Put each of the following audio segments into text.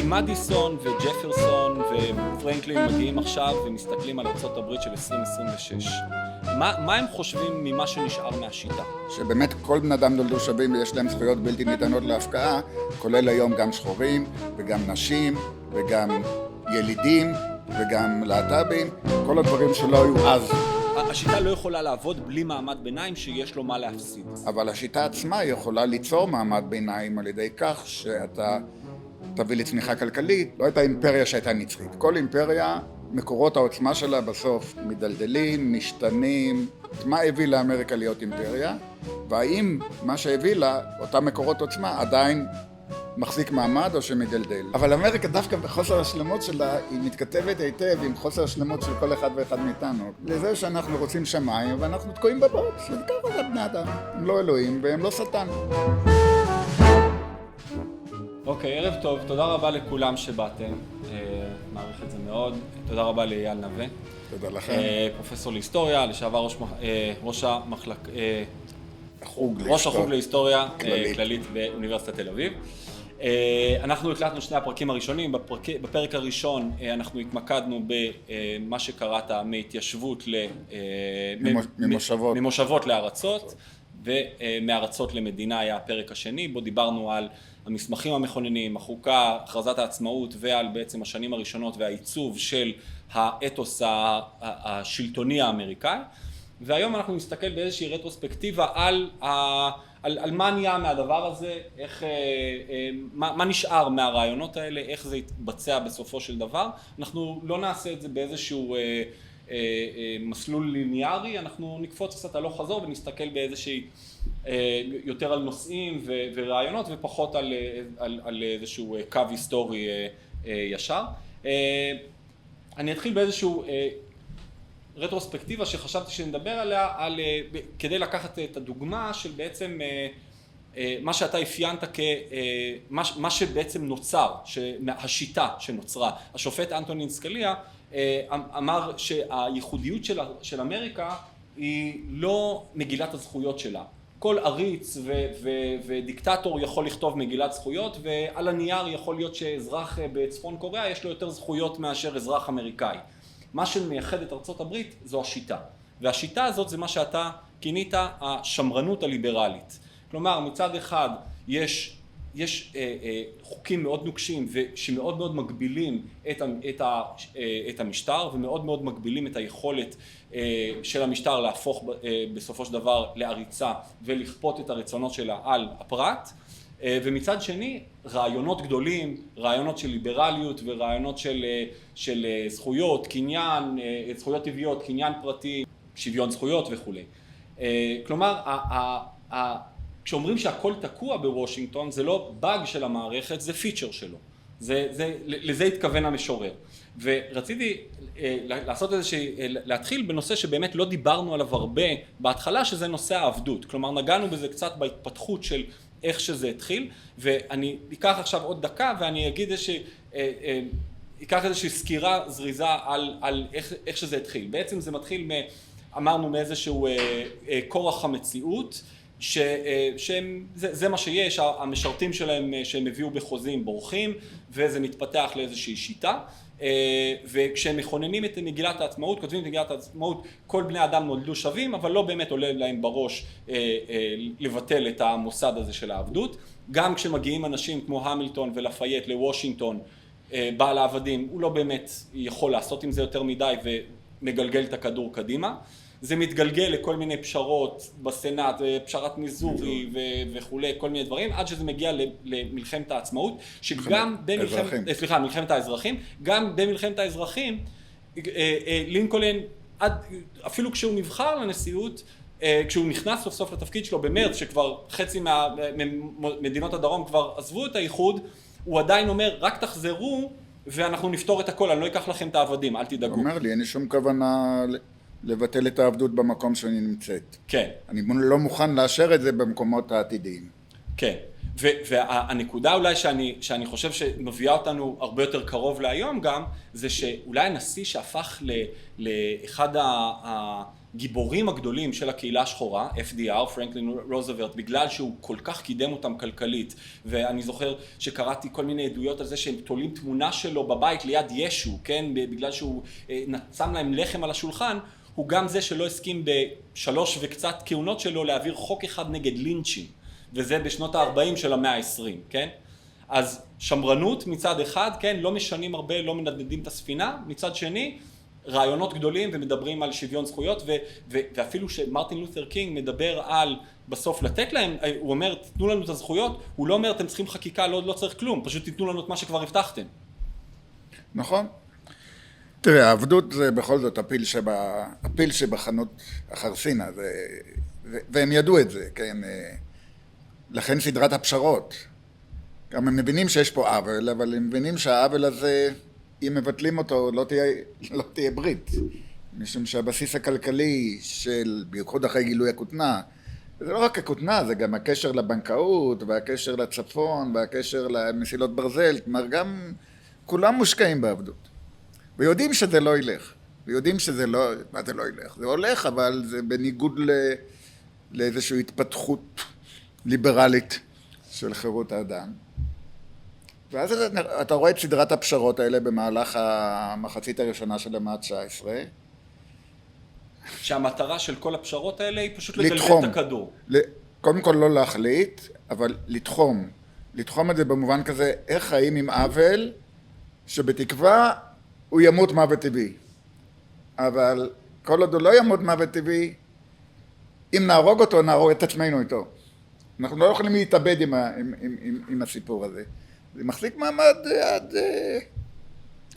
אם מדיסון וג'פרסון ופרנקלין מגיעים עכשיו ומסתכלים על ארצות הברית של 2026, מה הם חושבים ממה שנשאר מהשיטה? שבאמת כל בן אדם נולדו שווים ויש להם זכויות בלתי ניתנות להפקעה, כולל היום גם שחורים וגם נשים וגם ילידים וגם להט"בים, כל הדברים שלא היו אז. השיטה לא יכולה לעבוד בלי מעמד ביניים שיש לו מה להפסיד. אבל השיטה עצמה יכולה ליצור מעמד ביניים על ידי כך שאתה תביא לצמיחה כלכלית. לא הייתה אימפריה שהייתה נצחית. כל אימפריה, מקורות העוצמה שלה בסוף מדלדלים, משתנים. מה הביא לאמריקה להיות אימפריה? והאם מה שהביא לה, אותם מקורות עוצמה, עדיין מחזיק מעמד או שמדלדל. אבל אמריקה דווקא בחוסר השלמות שלה, היא מתכתבת היטב עם חוסר השלמות של כל אחד ואחד מאיתנו. לזה שאנחנו רוצים שמיים ואנחנו תקועים בבוץ. זה ככה זה בני אדם. הם לא אלוהים והם לא שטן. אוקיי, ערב טוב. תודה רבה לכולם שבאתם. מעריך את זה מאוד. תודה רבה לאייל נווה. תודה לכם. פרופסור להיסטוריה, לשעבר ראש החוג להיסטוריה כללית באוניברסיטת תל אביב. אנחנו הקלטנו שני הפרקים הראשונים. בפרק הראשון אנחנו התמקדנו במה שקראת מהתיישבות ממושבות לארצות, ומארצות למדינה היה הפרק השני, בו דיברנו על המסמכים המכוננים, החוקה, הכרזת העצמאות, ועל בעצם השנים הראשונות והעיצוב של האתוס השלטוני האמריקאי. והיום אנחנו נסתכל באיזושהי רטרוספקטיבה על מה נהיה מהדבר הזה, מה נשאר מהרעיונות האלה, איך זה יתבצע בסופו של דבר. אנחנו לא נעשה את זה באיזשהו מסלול ליניארי, אנחנו נקפוץ קצת הלוך חזור ונסתכל באיזושהי יותר על נושאים ורעיונות ופחות על איזשהו קו היסטורי ישר. אני אתחיל באיזשהו רטרוספקטיבה שחשבתי שנדבר עליה, כדי לקחת את הדוגמה של בעצם מה שאתה אפיינת מה שבעצם נוצר, השיטה שנוצרה. השופט אנטונין סקליה אמר שהייחודיות של אמריקה היא לא מגילת הזכויות שלה. כל עריץ ודיקטטור יכול לכתוב מגילת זכויות, ועל הנייר יכול להיות שאזרח בצפון קוריאה יש לו יותר זכויות מאשר אזרח אמריקאי. מה שמייחד את ארצות הברית זו השיטה, והשיטה הזאת זה מה שאתה כינית השמרנות הליברלית. כלומר, מצד אחד יש חוקים מאוד נוקשים ושמאוד מאוד מגבילים את המשטר, ומאוד מאוד מגבילים את היכולת של המשטר להפוך בסופו של דבר לעריצה ולכפות את הרצונות שלה על הפרט. ומצד שני, רעיונות גדולים, רעיונות של ליברליות ורעיונות של זכויות, קניין, זכויות טבעיות, קניין פרטי, שוויון זכויות וכו'. כלומר, כשאומרים שהכל תקוע בוושינגטון, זה לא באג של המערכת, זה פיצ'ר שלו. לזה התכוון המשורר. ורציתי להתחיל בנושא שבאמת לא דיברנו עליו הרבה בהתחלה, שזה נושא העבדות. כלומר, נגענו בזה קצת בהתפתחות של איך שזה התחיל, ואני אקח עכשיו עוד דקה ואני אקח איזושהי סקירה זריזה על איך שזה התחיל. בעצם זה מתחיל, אמרנו, מאיזשהו כורח המציאות, שזה מה שיש, המשרתים שלהם שהם הביאו בחוזים בורחים, וזה מתפתח לאיזושהי שיטה, וכשהם מכוננים את מגילת העצמאות, כותבים את מגילת העצמאות, כל בני אדם נולדו שווים, אבל לא באמת עולה להם בראש לבטל את המוסד הזה של העבדות. גם כשמגיעים אנשים כמו המילטון ולפייט לוושינגטון, בעל העבדים, הוא לא באמת יכול לעשות עם זה יותר מדי ומגלגל את הכדור קדימה. זה מתגלגל לכל מיני פשרות בסנאט, פשרת מיזורי וכולי, כל מיני דברים, עד שזה מגיע למלחמת העצמאות, שגם מלחמת האזרחים, גם במלחמת האזרחים, לינקולן, אפילו כשהוא נבחר לנשיאות, כשהוא נכנס סוף סוף לתפקיד שלו במרץ, שכבר חצי ממדינות הדרום כבר עזבו את האיחוד, הוא עדיין אומר, רק תחזרו ואנחנו נפתור את הכל, אני לא אקח לכם את העבדים, אל תדאגו. הוא אומר לי, אין לי שום כוונה לבטל את העבדות במקום שאני נמצאת. כן. אני לא מוכן לאשר את זה במקומות העתידיים. כן. והנקודה אולי שאני חושב שמביאה אותנו הרבה יותר קרוב להיום גם, זה שאולי הנשיא שהפך לאחד הגיבורים הגדולים של הקהילה השחורה, FDR, פרנקלין רוזוולט, בגלל שהוא כל כך קידם אותם כלכלית, ואני זוכר שקראתי כל מיני עדויות על זה שהם תולים תמונה שלו בבית ליד ישו, כן, בגלל שהוא שם להם לחם על השולחן, הוא גם זה שלא הסכים בשלוש וקצת כהונות שלו להעביר חוק אחד נגד לינצ'ים, וזה בשנות ה-40 של המאה ה-20, כן? אז שמרנות מצד אחד, כן, לא משנים הרבה, לא מנדנדים את הספינה, מצד שני, רעיונות גדולים ומדברים על שוויון זכויות, ואפילו שמרטין לותר קינג מדבר על בסוף לתת להם, הוא אומר, תתנו לנו את הזכויות, הוא לא אומר, אתם צריכים חקיקה, לא צריך כלום, פשוט תתנו לנו את מה שכבר הבטחתם. נכון. תראה, העבדות זה בכל זאת הפיל שבחנות החרסינה, והם ידעו את זה, כן, לכן סדרת הפשרות. גם הם מבינים שיש פה עוול, אבל הם מבינים שהעוול הזה, אם מבטלים אותו, לא תהיה ברית. משום שהבסיס הכלכלי של, בייחוד אחרי גילוי הכותנה, זה לא רק הכותנה, זה גם הקשר לבנקאות, והקשר לצפון, והקשר למסילות ברזל, כלומר גם כולם מושקעים בעבדות. ויודעים שזה לא ילך. ויודעים שזה לא, מה זה לא ילך? זה הולך, אבל זה בניגוד לאיזושהי התפתחות ליברלית של חירות האדם. ואז אתה רואה את סדרת הפשרות האלה במהלך המחצית הראשונה של המאה ה-19. שהמטרה של כל הפשרות האלה היא פשוט לגלגל את הכדור. קודם כל לא להחליט, אבל לתחום. לתחום את זה במובן כזה, איך חיים עם עוול, שבתקווה הוא ימות מוות טבעי. אבל כל עוד הוא לא ימות מוות טבעי, אם נהרוג אותו, נהרוג את עצמנו איתו. אנחנו לא יכולים להתאבד עם הסיפור הזה. זה מחזיק מעמד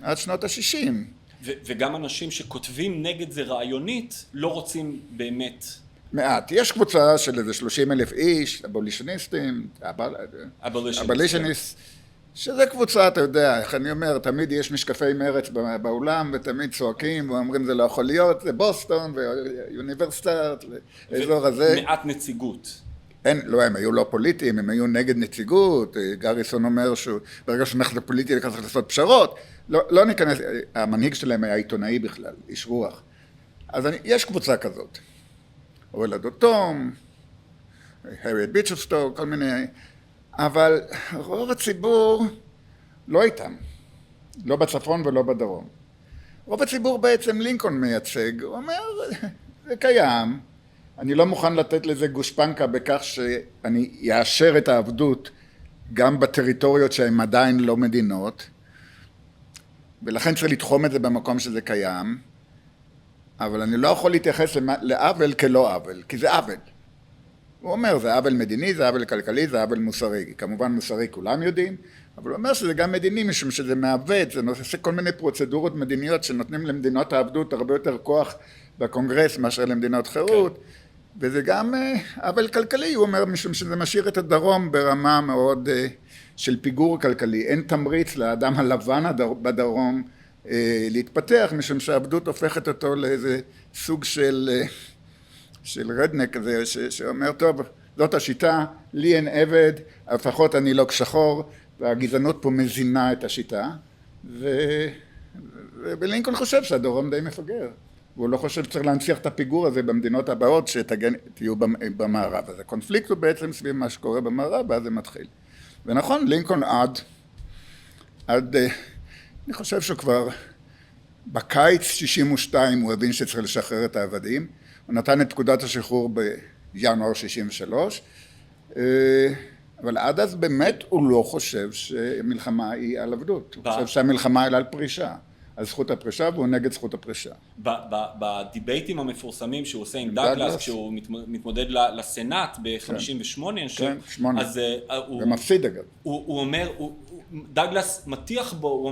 עד שנות ה-60. וגם אנשים שכותבים נגד זה רעיונית, לא רוצים באמת. מעט. יש קבוצה של איזה 30,000 איש, אבולישניסטים, אבולישניסט, שזה קבוצה, אתה יודע, איך אני אומר, תמיד יש משקפי מרץ באולם, ותמיד צועקים, ואומרים זה לא יכול להיות, זה בוסטון, ואוניברסיטת, האזור הזה. מעט נציגות. לא, הם היו לא פוליטיים, הם היו נגד נציגות, גריסון אומר שברגע שנכנס לפוליטי צריך לעשות פשרות, לא ניכנס, המנהיג שלהם היה עיתונאי בכלל, איש רוח. אז יש קבוצה כזאת, אורל הדותום, הריאט ביצ'פסטוק, כל מיני, אבל רוב הציבור לא איתם, לא בצפון ולא בדרום. רוב הציבור בעצם לינקולן מייצג, הוא אומר, זה קיים, אני לא מוכן לתת לזה גושפנקה בכך שאני יאשר את העבדות גם בטריטוריות שהן עדיין לא מדינות, ולכן צריך לתחום את זה במקום שזה קיים, אבל אני לא יכול להתייחס לעוול כלא עוול, כי זה עוול. הוא אומר, זה עוול מדיני, זה עוול כלכלי, זה עוול מוסרי. כמובן מוסרי כולם יודעים, אבל הוא אומר שזה גם מדיני, משום שזה מעוות, זה נושא כל מיני פרוצדורות מדיניות שנותנים למדינות העבדות הרבה יותר כוח בקונגרס מאשר למדינות חירות, וזה גם עוול כלכלי, הוא אומר, משום שזה משאיר את הדרום ברמה מאוד של פיגור כלכלי. אין תמריץ לאדם הלבן בדרום להתפתח, משום שהעבדות הופכת אותו לאיזה סוג של רדנק כזה, שאומר, טוב, זאת השיטה, לי אין עבד, לפחות אני לא שחור, והגזענות פה מזינה את השיטה, ולינקולן חושב שהדרום די מפגר. והוא לא חושב שצריך להנציח את הפיגור הזה במדינות הבאות שתהיו במערב. אז הקונפליקט הוא בעצם סביב מה שקורה במערב, ואז זה מתחיל. ונכון, לינקולן עד, אני חושב שכבר בקיץ 62 הוא הבין שצריך לשחרר את העבדים, הוא נתן את פקודת השחרור בינואר 63, אבל עד אז באמת הוא לא חושב שהמלחמה היא על עבדות, הוא חושב שהמלחמה היא על פרישה. על זכות הפרישה, והוא נגד זכות הפרישה. בדיבייטים המפורסמים שהוא עושה עם דאגלס, כשהוא מתמודד לסנאט ב-58, כן, 8. ומפסיד אגב. הוא אומר, דאגלס מטיח בו, הוא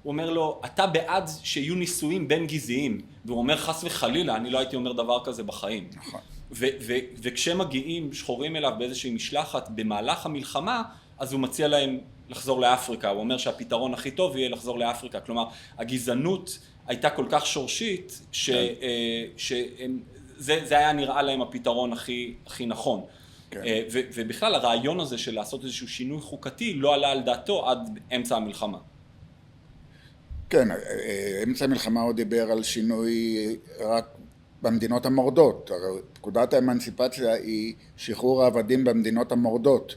אומר לו, אתה בעד שיהיו נישואים בין גזעיים, והוא אומר חס וחלילה, אני לא הייתי אומר דבר כזה בחיים. נכון. וכשמגיעים שחורים אליו באיזושהי משלחת במהלך המלחמה, אז הוא מציע להם לחזור לאפריקה, הוא אומר שהפתרון הכי טוב יהיה לחזור לאפריקה, כלומר הגזענות הייתה כל כך שורשית שזה היה נראה להם הפתרון הכי נכון. ובכלל הרעיון הזה של לעשות איזשהו שינוי חוקתי לא עלה על דעתו עד אמצע המלחמה. כן, אמצע המלחמה הוא דיבר על שינוי רק במדינות המורדות. פקודת האמנציפציה היא שחרור העבדים במדינות המורדות.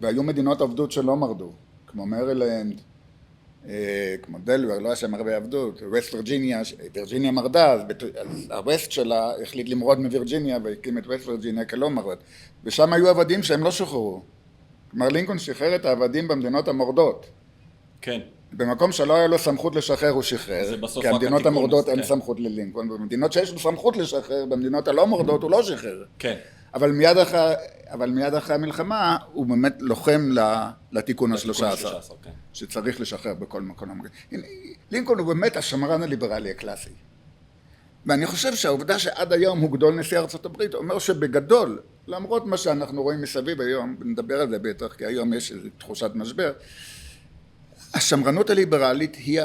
והיו מדינות עבדות שלא מרדו, כמו מרילנד, כמו דלוור, לא היה שם הרבה עבדות, ווסט וירג'יניה, וירג'יניה מרדה, אז הווסט שלה החליט למרוד מווירג'יניה והקים את ווסט וירג'יניה כלא מרד. ושם היו עבדים שהם לא שוחררו. כלומר לינקולן שחרר את העבדים במדינות המורדות. כן. במקום שלא היה לו סמכות לשחרר הוא שחרר, כי המדינות המורדות אין סמכות ללינקולן, במדינות שיש לו סמכות לשחרר, במדינות הלא מורדות הוא לא שחרר. כן. אבל מיד אחרי המלחמה הוא באמת לוחם לתיקון ה-13, שצריך לשחרר בכל מקום. לינקולן הוא באמת השמרן הליברלי הקלאסי. ואני חושב שהעובדה שעד היום הוא גדול נשיא ארצות הברית, אומר שבגדול, למרות מה שאנחנו רואים מסביב היום, ונדבר על זה בטח, כי היום יש איזו תחושת משבר, השמרנות הליברלית היא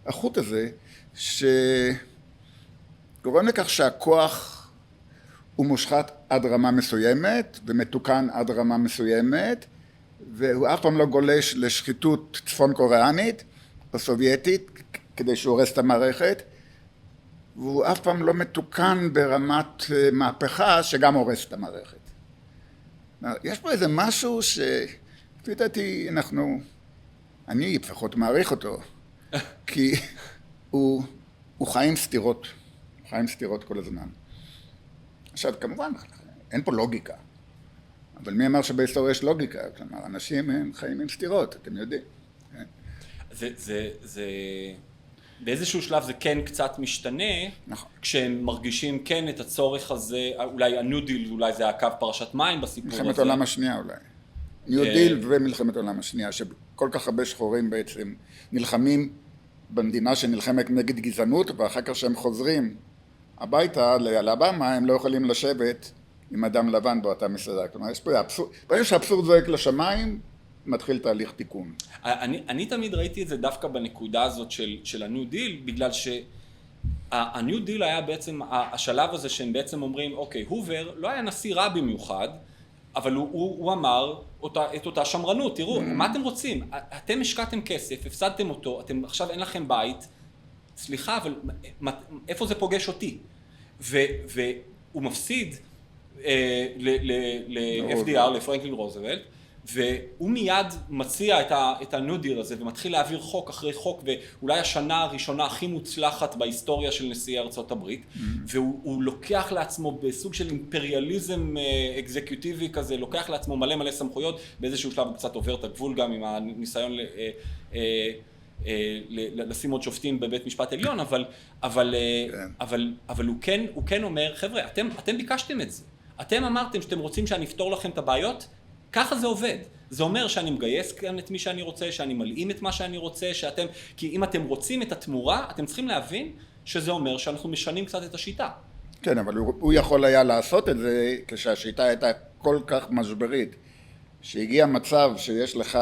החוט הזה, שגורם לכך שהכוח הוא מושחת עד רמה מסוימת, ומתוקן עד רמה מסוימת, והוא אף פעם לא גולש לשחיתות צפון קוריאנית או סובייטית, כדי שהוא הורס את המערכת, והוא אף פעם לא מתוקן ברמת מהפכה שגם הורס את המערכת. יש פה איזה משהו לפי דעתי אני לפחות מעריך אותו, כי הוא חי עם סתירות, כל הזמן. עכשיו, כמובן, אין פה לוגיקה, אבל מי אמר שבהיסטוריה יש לוגיקה? כלומר, אנשים הם חיים עם סתירות, אתם יודעים. זה באיזשהו שלב זה כן קצת משתנה, נכון. כשהם מרגישים כן את הצורך הזה, אולי הניו דיל, אולי זה הקו פרשת מים בסיפור הזה. מלחמת העולם השנייה אולי. ניו דיל ומלחמת העולם השנייה, שכל כך הרבה שחורים בעצם נלחמים במדינה שנלחמת נגד גזענות, ואחר כך שהם חוזרים הביתה לאלבמה, הם לא יכולים לשבת עם אדם לבן באותה מסעדה. כלומר, יש פה אבסורד, ברגע שהאבסורד זועק לשמיים, מתחיל תהליך תיקון. אני תמיד ראיתי את זה דווקא בנקודה הזאת של הניו דיל, בגלל שהניו דיל היה בעצם השלב הזה שהם בעצם אומרים, אוקיי, הובר לא היה נשיא רע במיוחד, אבל הוא אמר את אותה שמרנות, תראו, מה אתם רוצים? אתם השקעתם כסף, הפסדתם אותו, אתם עכשיו אין לכם בית, סליחה, אבל איפה זה פוגש אותי? והוא מפסיד ל-FDR, לפרנקלין רוזוולט, והוא מיד מציע את הניו-דיל הזה ומתחיל להעביר חוק אחרי חוק, ואולי השנה הראשונה הכי מוצלחת בהיסטוריה של נשיאי ארצות הברית, והוא לוקח לעצמו בסוג של אימפריאליזם אקזקיוטיבי כזה, לוקח לעצמו מלא סמכויות, באיזשהו שלב הוא קצת עובר את הגבול גם עם הניסיון לשים עוד שופטים בבית משפט עליון, אבל הוא כן אומר, חבר'ה, אתם ביקשתם את זה, אתם אמרתם שאתם רוצים שאני אפתור לכם את הבעיות, ככה זה עובד. זה אומר שאני מגייס כאן את מי שאני רוצה, שאני מלאים את מה שאני רוצה, כי אם אתם רוצים את התמורה, אתם צריכים להבין שזה אומר שאנחנו משנים קצת את השיטה. כן, אבל הוא יכול היה לעשות את זה כשהשיטה הייתה כל כך משברית, שהגיע מצב שיש לך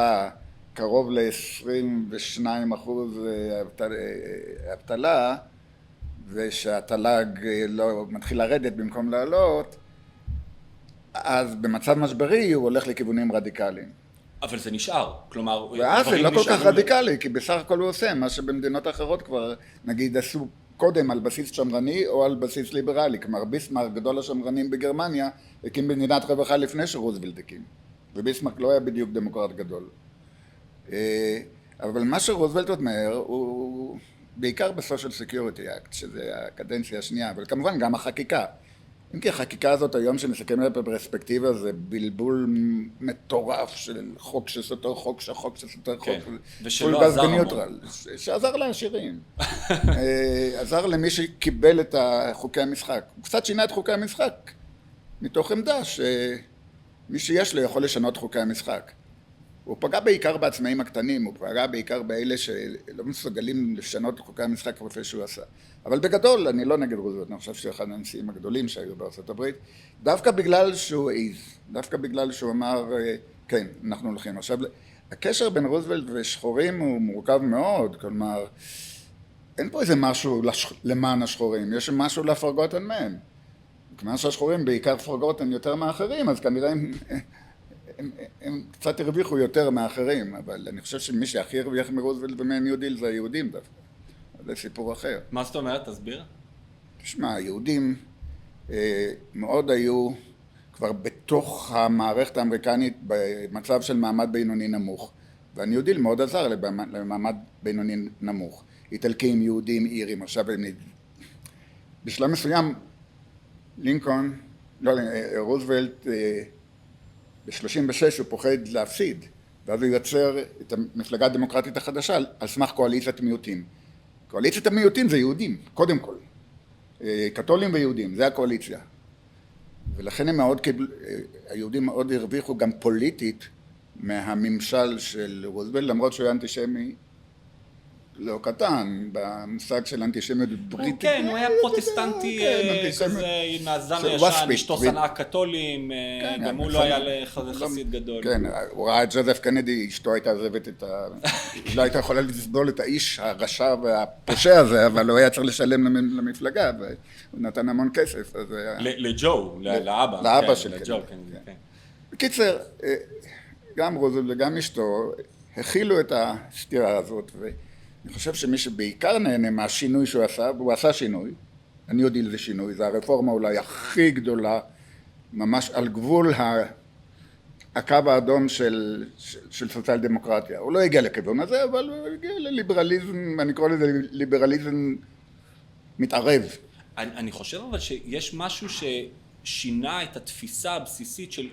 קרוב ל-22% אבטלה, ושהתל"ג לא מתחיל לרדת במקום לעלות, אז במצב משברי הוא הולך לכיוונים רדיקליים. אבל זה נשאר, כלומר... ואז זה לא כל כך רדיקלי, כי בסך הכל הוא עושה מה שבמדינות אחרות כבר, נגיד, עשו קודם על בסיס שמרני או על בסיס ליברלי. כלומר, ביסמרק, גדול השמרנים בגרמניה, הקים מדינת רווחה לפני שרוזוולט הקים. וביסמרק לא היה בדיוק דמוקרט גדול. אבל מה שרוזוולט אומר הוא בעיקר בסושיאל סקיוריטי אקט, שזה הקדנציה השנייה, אבל כמובן גם החקיקה. אם כי החקיקה הזאת היום שנסכם לה בפרספקטיבה זה בלבול מטורף של חוק שסותר חוק שחוק שסותר חוק. ושלא עזר המון. שעזר לעשירים. עזר למי שקיבל את חוקי המשחק. הוא קצת שינה את חוקי המשחק מתוך עמדה שמי שיש לו יכול לשנות חוקי המשחק. הוא פגע בעיקר בעצמאים הקטנים, הוא פגע בעיקר באלה שלא מסוגלים לשנות את חוקי המשחק כפי שהוא עשה. אבל בגדול, אני לא נגד רוזוולט, אני חושב שהוא אחד הנשיאים הגדולים שהיו בארצות הברית, דווקא בגלל שהוא העיז, דווקא בגלל שהוא אמר, כן, אנחנו הולכים. עכשיו, הקשר בין רוזוולט ושחורים הוא מורכב מאוד, כלומר, אין פה איזה משהו למען השחורים, יש משהו לפרגוטן מהם. כלומר שהשחורים בעיקר פרגוטן יותר מאחרים, אז כנראה הם קצת הרוויחו יותר מאחרים, אבל אני חושב שמי שהכי הרוויח מרוזוולט ומניו דיל זה היהודים דווקא. זה סיפור אחר. מה זאת אומרת? תסביר. תשמע, היהודים מאוד היו כבר בתוך המערכת האמריקנית במצב של מעמד בינוני נמוך, והניו יהודי מאוד עזר למעמד בינוני נמוך. איטלקים, יהודים, אירים, עכשיו בשלב מסוים לינקולן, רוזוולט ב-36 הוא פוחד להפסיד, ואז הוא יוצר את המפלגה הדמוקרטית החדשה על סמך קואליציית מיעוטים. קואליציית המיעוטים זה יהודים, קודם כל. קתולים ויהודים, זה הקואליציה. ולכן היהודים מאוד הרוויחו גם פוליטית מהממשל של רוזוולט, למרות שהוא היה אנטישמי לא קטן, במושג של אנטישמיות בריטית. כן, הוא היה פרוטסטנטי כזה, מהזן הישן, אשתו שנאה קתולים, גם הוא לא היה חסיד גדול. כן, הוא ראה את ג'וזף קנדי, אשתו הייתה עזבת היא לא הייתה יכולה לסבול את האיש הרשע והפושע הזה, אבל הוא היה צריך לשלם למפלגה, והוא נתן המון כסף. לג'ו, לאבא. לאבא של קנדי. בקיצר, גם רוזוולט וגם אשתו הכילו את הסתירה הזאת, אני חושב שמי שבעיקר נהנה מהשינוי שהוא עשה, והוא עשה שינוי, אני יודע לזה שינוי, זה הרפורמה אולי הכי גדולה, ממש על גבול הקו האדום של סוציאל דמוקרטיה. הוא לא הגיע לכיוון הזה, אבל הוא הגיע לליברליזם, אני קורא לזה ליברליזם מתערב. אני חושב אבל שיש משהו ששינה את התפיסה הבסיסית של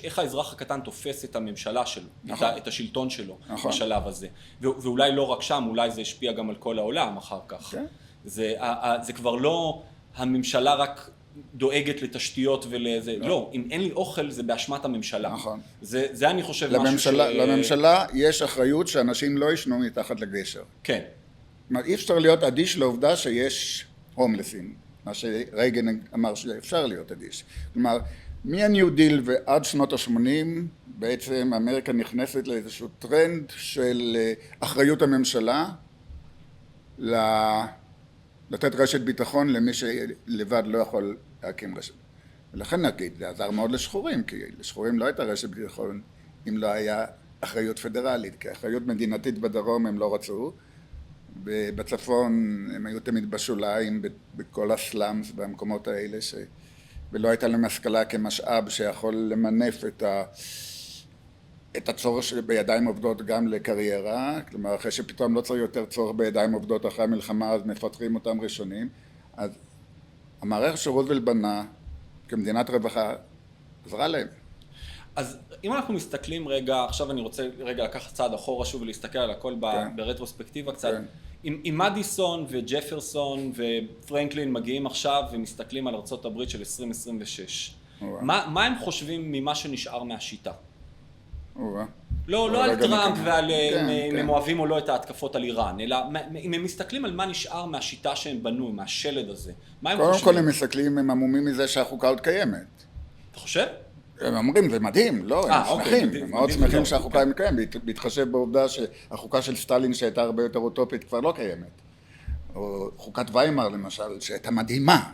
איך האזרח הקטן תופס את הממשלה שלו, נכון. את השלטון שלו, נכון. בשלב הזה. ואולי לא רק שם, אולי זה השפיע גם על כל העולם אחר כך. כן. זה כבר לא הממשלה רק דואגת לתשתיות ולזה, לא, אם אין לי אוכל זה באשמת הממשלה. נכון. זה אני חושב משהו לממשלה יש אחריות שאנשים לא ישנו מתחת לגשר. כן. אי אפשר להיות אדיש לעובדה שיש הומלסים. מה שרייגן אמר שאפשר להיות אדיש. כלומר, מהניו דיל ועד שנות ה-80 בעצם אמריקה נכנסת לאיזשהו טרנד של אחריות הממשלה לתת רשת ביטחון למי שלבד לא יכול להקים רשת. ולכן נגיד, זה עזר מאוד לשחורים, כי לשחורים לא הייתה רשת ביטחון אם לא היה אחריות פדרלית, כי אחריות מדינתית בדרום הם לא רצו, בצפון הם היו תמיד בשוליים בכל הסלאמס במקומות האלה ולא הייתה להם השכלה כמשאב שיכול למנף את הצורך בידיים עובדות גם לקריירה, כלומר אחרי שפתאום לא צריך יותר צורך בידיים עובדות אחרי המלחמה אז מפטרים אותם ראשונים. אז המערכת שרוזוולט בנה כמדינת רווחה עזרה להם. אז אם אנחנו מסתכלים רגע, עכשיו אני רוצה רגע לקחת צעד אחורה שוב ולהסתכל על הכל ברטרוספקטיבה קצת. אם מדיסון וג'פרסון ופרנקלין מגיעים עכשיו ומסתכלים על ארצות הברית של 2026, מה הם חושבים ממה שנשאר מהשיטה? לא על טראמפ ועל אם הם אוהבים או לא את ההתקפות על איראן, אלא אם הם מסתכלים על מה נשאר מהשיטה שהם בנו, מהשלד הזה, מה הם חושבים? קודם כל הם מסתכלים, הם עמומים מזה שהחוקה עוד קיימת. אתה חושב? הם אומרים, זה מדהים, לא, הם שמחים, הם מאוד שמחים שהחוקה היא קיימת, בהתחשב בעובדה שהחוקה של סטלין שהייתה הרבה יותר אוטופית כבר לא קיימת. או חוקת ויימאר למשל, שהייתה מדהימה,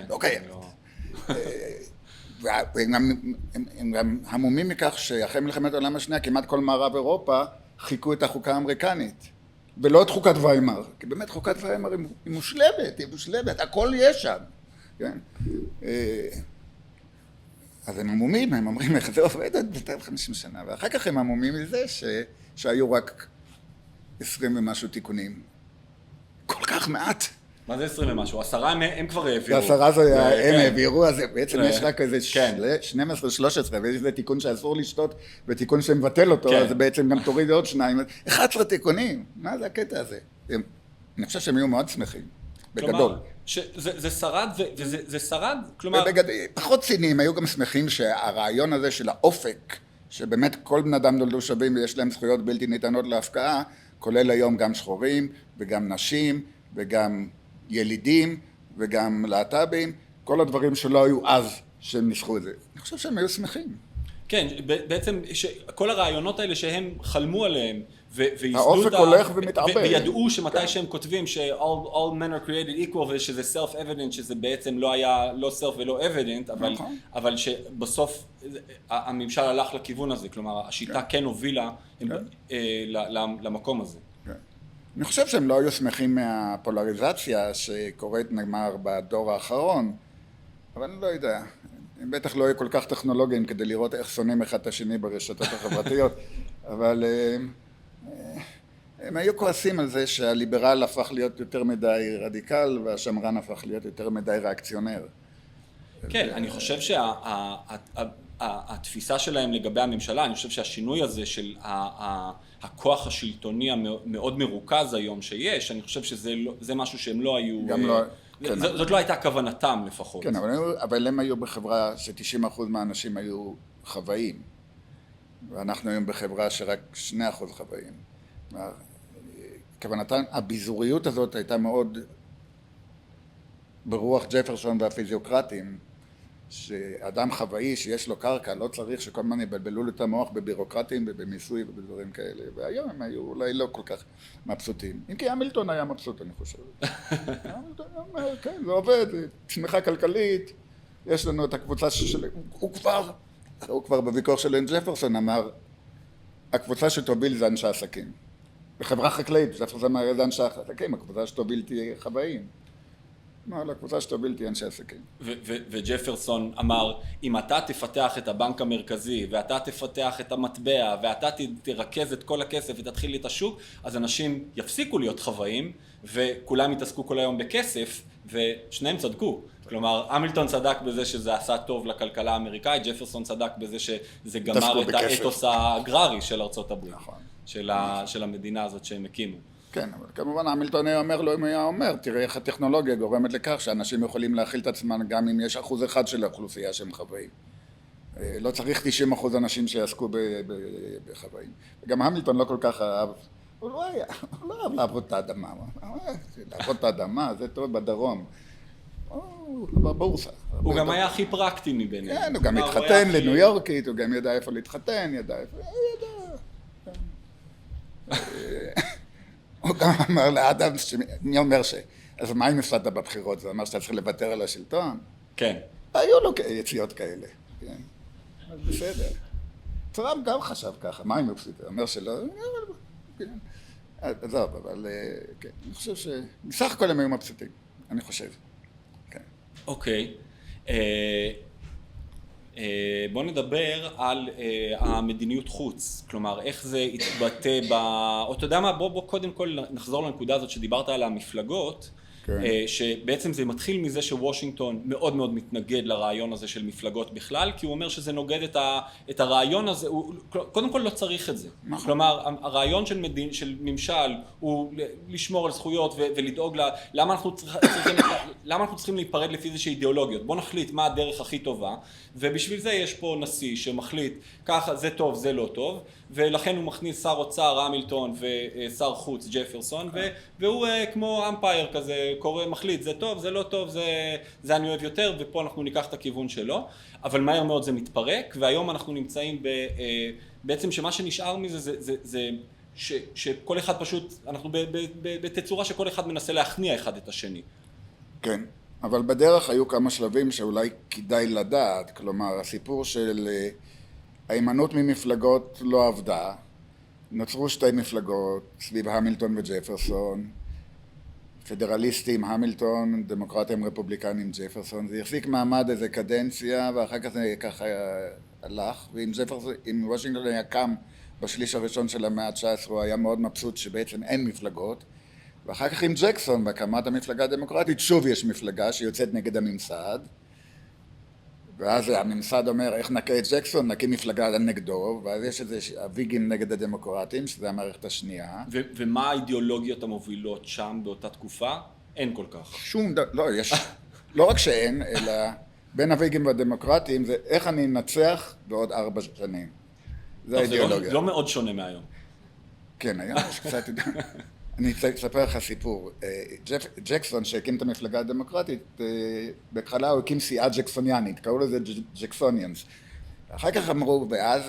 לא קיימת. והם גם המומים מכך שאחרי מלחמת העולם השנייה כמעט כל מערב אירופה חיכו את החוקה האמריקנית, ולא את חוקת ויימאר, כי באמת חוקת ויימאר היא מושלמת, הכל יש שם. אז הם עמומים, הם אומרים איך זה עובד עד 250 שנה, ואחר כך הם עמומים מזה שהיו רק 20 ומשהו תיקונים. כל כך מעט. מה זה 20 ומשהו? 10 הם כבר העבירו. 10 זה הם העבירו, אז בעצם יש רק איזה 12-13, ויש איזה תיקון שאסור לשתות, ותיקון שמבטל אותו, אז בעצם גם תוריד עוד 2, 11 תיקונים. מה זה הקטע הזה? אני חושב שהם היו מאוד שמחים, בגדול. זה שרד, וזה שרד, כלומר... פחות ציניים, היו גם שמחים שהרעיון הזה של האופק, שבאמת כל בן אדם נולדו שווים ויש להם זכויות בלתי ניתנות להפקעה, כולל היום גם שחורים וגם נשים וגם ילידים וגם להט"בים, כל הדברים שלא היו אז שהם ניסחו את זה. אני חושב שהם היו שמחים. כן, בעצם כל הרעיונות האלה שהם חלמו עליהם, האופק הולך ומתעבר. וידעו שמתי שהם כותבים ש-all men are created equal ושזה self-evident, שזה בעצם לא היה לא self ולא evident, אבל שבסוף הממשל הלך לכיוון הזה, כלומר השיטה כן הובילה למקום הזה. אני חושב שהם לא היו שמחים מהפולריזציה שקורית נגמר בדור האחרון, אבל אני לא יודע, הם בטח לא היו כל כך טכנולוגיים כדי לראות איך שונאים אחד את השני ברשתות החברתיות, אבל הם היו כועסים על זה שהליברל הפך להיות יותר מדי רדיקל והשמרן הפך להיות יותר מדי ריאקציונר. כן, אני חושב שהתפיסה שלהם לגבי הממשלה, אני חושב שהשינוי הזה של הכוח השלטוני המאוד מרוכז היום שיש, אני חושב שזה משהו שהם לא היו, זאת לא הייתה כוונתם לפחות. כן, אבל הם היו בחברה ש90% מהאנשים היו חוואים, ואנחנו היום בחברה שרק 2% חוואים. כוונתם, הביזוריות הזאת הייתה מאוד ברוח ג'פרסון והפיזיוקרטים, שאדם חוואי שיש לו קרקע לא צריך שכל הזמן יבלבלו לו את המוח בבירוקרטים ובמיסוי ובדברים כאלה, והיום הם היו אולי לא כל כך מבסוטים. אם כי המילטון היה מבסוט, אני חושב. המילטון אומר, כן, זה עובד, צמיחה כלכלית, יש לנו את הקבוצה של... הוא כבר בוויכוח של ג'פרסון אמר, הקבוצה שתוביל זה אנשי עסקים. בחברה חקלאית, ג'פרסון אמר, זה אנשי עסקים, הקבוצה שתוביל תהיה חוואים. לא, הקבוצה שתוביל תהיה אנשי עסקים. וג'פרסון אמר, אם אתה תפתח את הבנק המרכזי, ואתה תפתח את המטבע, ואתה תרכז את כל הכסף ותתחיל את השוק, אז אנשים יפסיקו להיות חוואים, וכולם יתעסקו כל היום בכסף, ושניהם צדקו. כלומר, המילטון צדק בזה שזה עשה טוב לכלכלה האמריקאית, ג'פרסון צדק בזה שזה גמר את האתוס האגררי של ארצות הברית, של המדינה הזאת שהם הקימו. כן, אבל כמובן המילטון היה אומר לו, אם היה אומר, תראה איך הטכנולוגיה גורמת לכך שאנשים יכולים להכיל את עצמם גם אם יש 1% של האוכלוסייה שהם חוואים. לא צריך 90% אנשים שיעסקו בחוואים. וגם המילטון לא כל כך אהב, הוא לא אהב לעבוד את האדמה. לעבוד את האדמה, זה טוב בדרום. בבורסה. הוא גם היה הכי פרקטי מביניהם. כן, הוא גם התחתן לניו יורקית, הוא גם ידע איפה להתחתן, ידע איפה... הוא גם אמר לאדם, אני אומר אז מה אם הפסדת בבחירות? זה אומר שאתה צריך לוותר על השלטון? כן. היו לו יציאות כאלה, כן. אז בסדר. טראמפ גם חשב ככה, מה אם הפסיד? הוא אומר שלא, כן. עזוב, אבל כן, אני חושב שבסך הכל הם היו מבסוטים, אני חושב. כן. אוקיי. בוא נדבר על המדיניות חוץ, כלומר איך זה התבטא או אתה יודע מה, בוא קודם כל נחזור לנקודה הזאת שדיברת על המפלגות, שבעצם זה מתחיל מזה שוושינגטון מאוד מאוד מתנגד לרעיון הזה של מפלגות בכלל, כי הוא אומר שזה נוגד את הרעיון הזה, קודם כל לא צריך את זה. כלומר, הרעיון של ממשל הוא לשמור על זכויות ולדאוג למה אנחנו צריכים להיפרד לפי איזושהי אידיאולוגיות. בוא נחליט מה הדרך הכי טובה, ובשביל זה יש פה נשיא שמחליט ככה זה טוב, זה לא טוב, ולכן הוא מכניס שר אוצר המילטון ושר חוץ ג'פרסון, והוא כמו אמפייר כזה, מחליט זה טוב, זה לא טוב, זה אני אוהב יותר, ופה אנחנו ניקח את הכיוון שלו, אבל מהר מאוד זה מתפרק, והיום אנחנו נמצאים בעצם שמה שנשאר מזה זה שכל אחד פשוט, אנחנו בתצורה שכל אחד מנסה להכניע אחד את השני. כן, אבל בדרך היו כמה שלבים שאולי כדאי לדעת, כלומר הסיפור של ההימנעות ממפלגות לא עבדה, נוצרו שתי מפלגות סביב המילטון וג'פרסון, פדרליסטים, המילטון, דמוקרטים, רפובליקנים, ג'פרסון, זה החזיק מעמד איזה קדנציה ואחר כך זה ככה הלך, ואם וושינגטון היה קם בשליש הראשון של המאה ה-19 הוא היה מאוד מבסוט שבעצם אין מפלגות, ואחר כך עם ג'קסון בהקמת המפלגה הדמוקרטית שוב יש מפלגה שיוצאת נגד הממסד, ואז הממסד אומר איך נקה את ג'קסון, נקים מפלגה נגדו, ואז יש איזה הוויגים נגד הדמוקרטים, שזה המערכת השנייה. ומה האידיאולוגיות המובילות שם באותה תקופה? אין כל כך. שום דבר, לא, יש, לא רק שאין, אלא בין הוויגים והדמוקרטים זה איך אני אנצח בעוד 4 שנים. זה האידיאולוגיה. זה לא מאוד שונה מהיום. כן, היום יש קצת... אני אספר לך סיפור. ג'קסון שהקים את המפלגה הדמוקרטית, בהתחלה הוא הקים סיעה ג'קסוניאנית, קראו לזה ג'קסוניאנס. אחר כך אמרו, ואז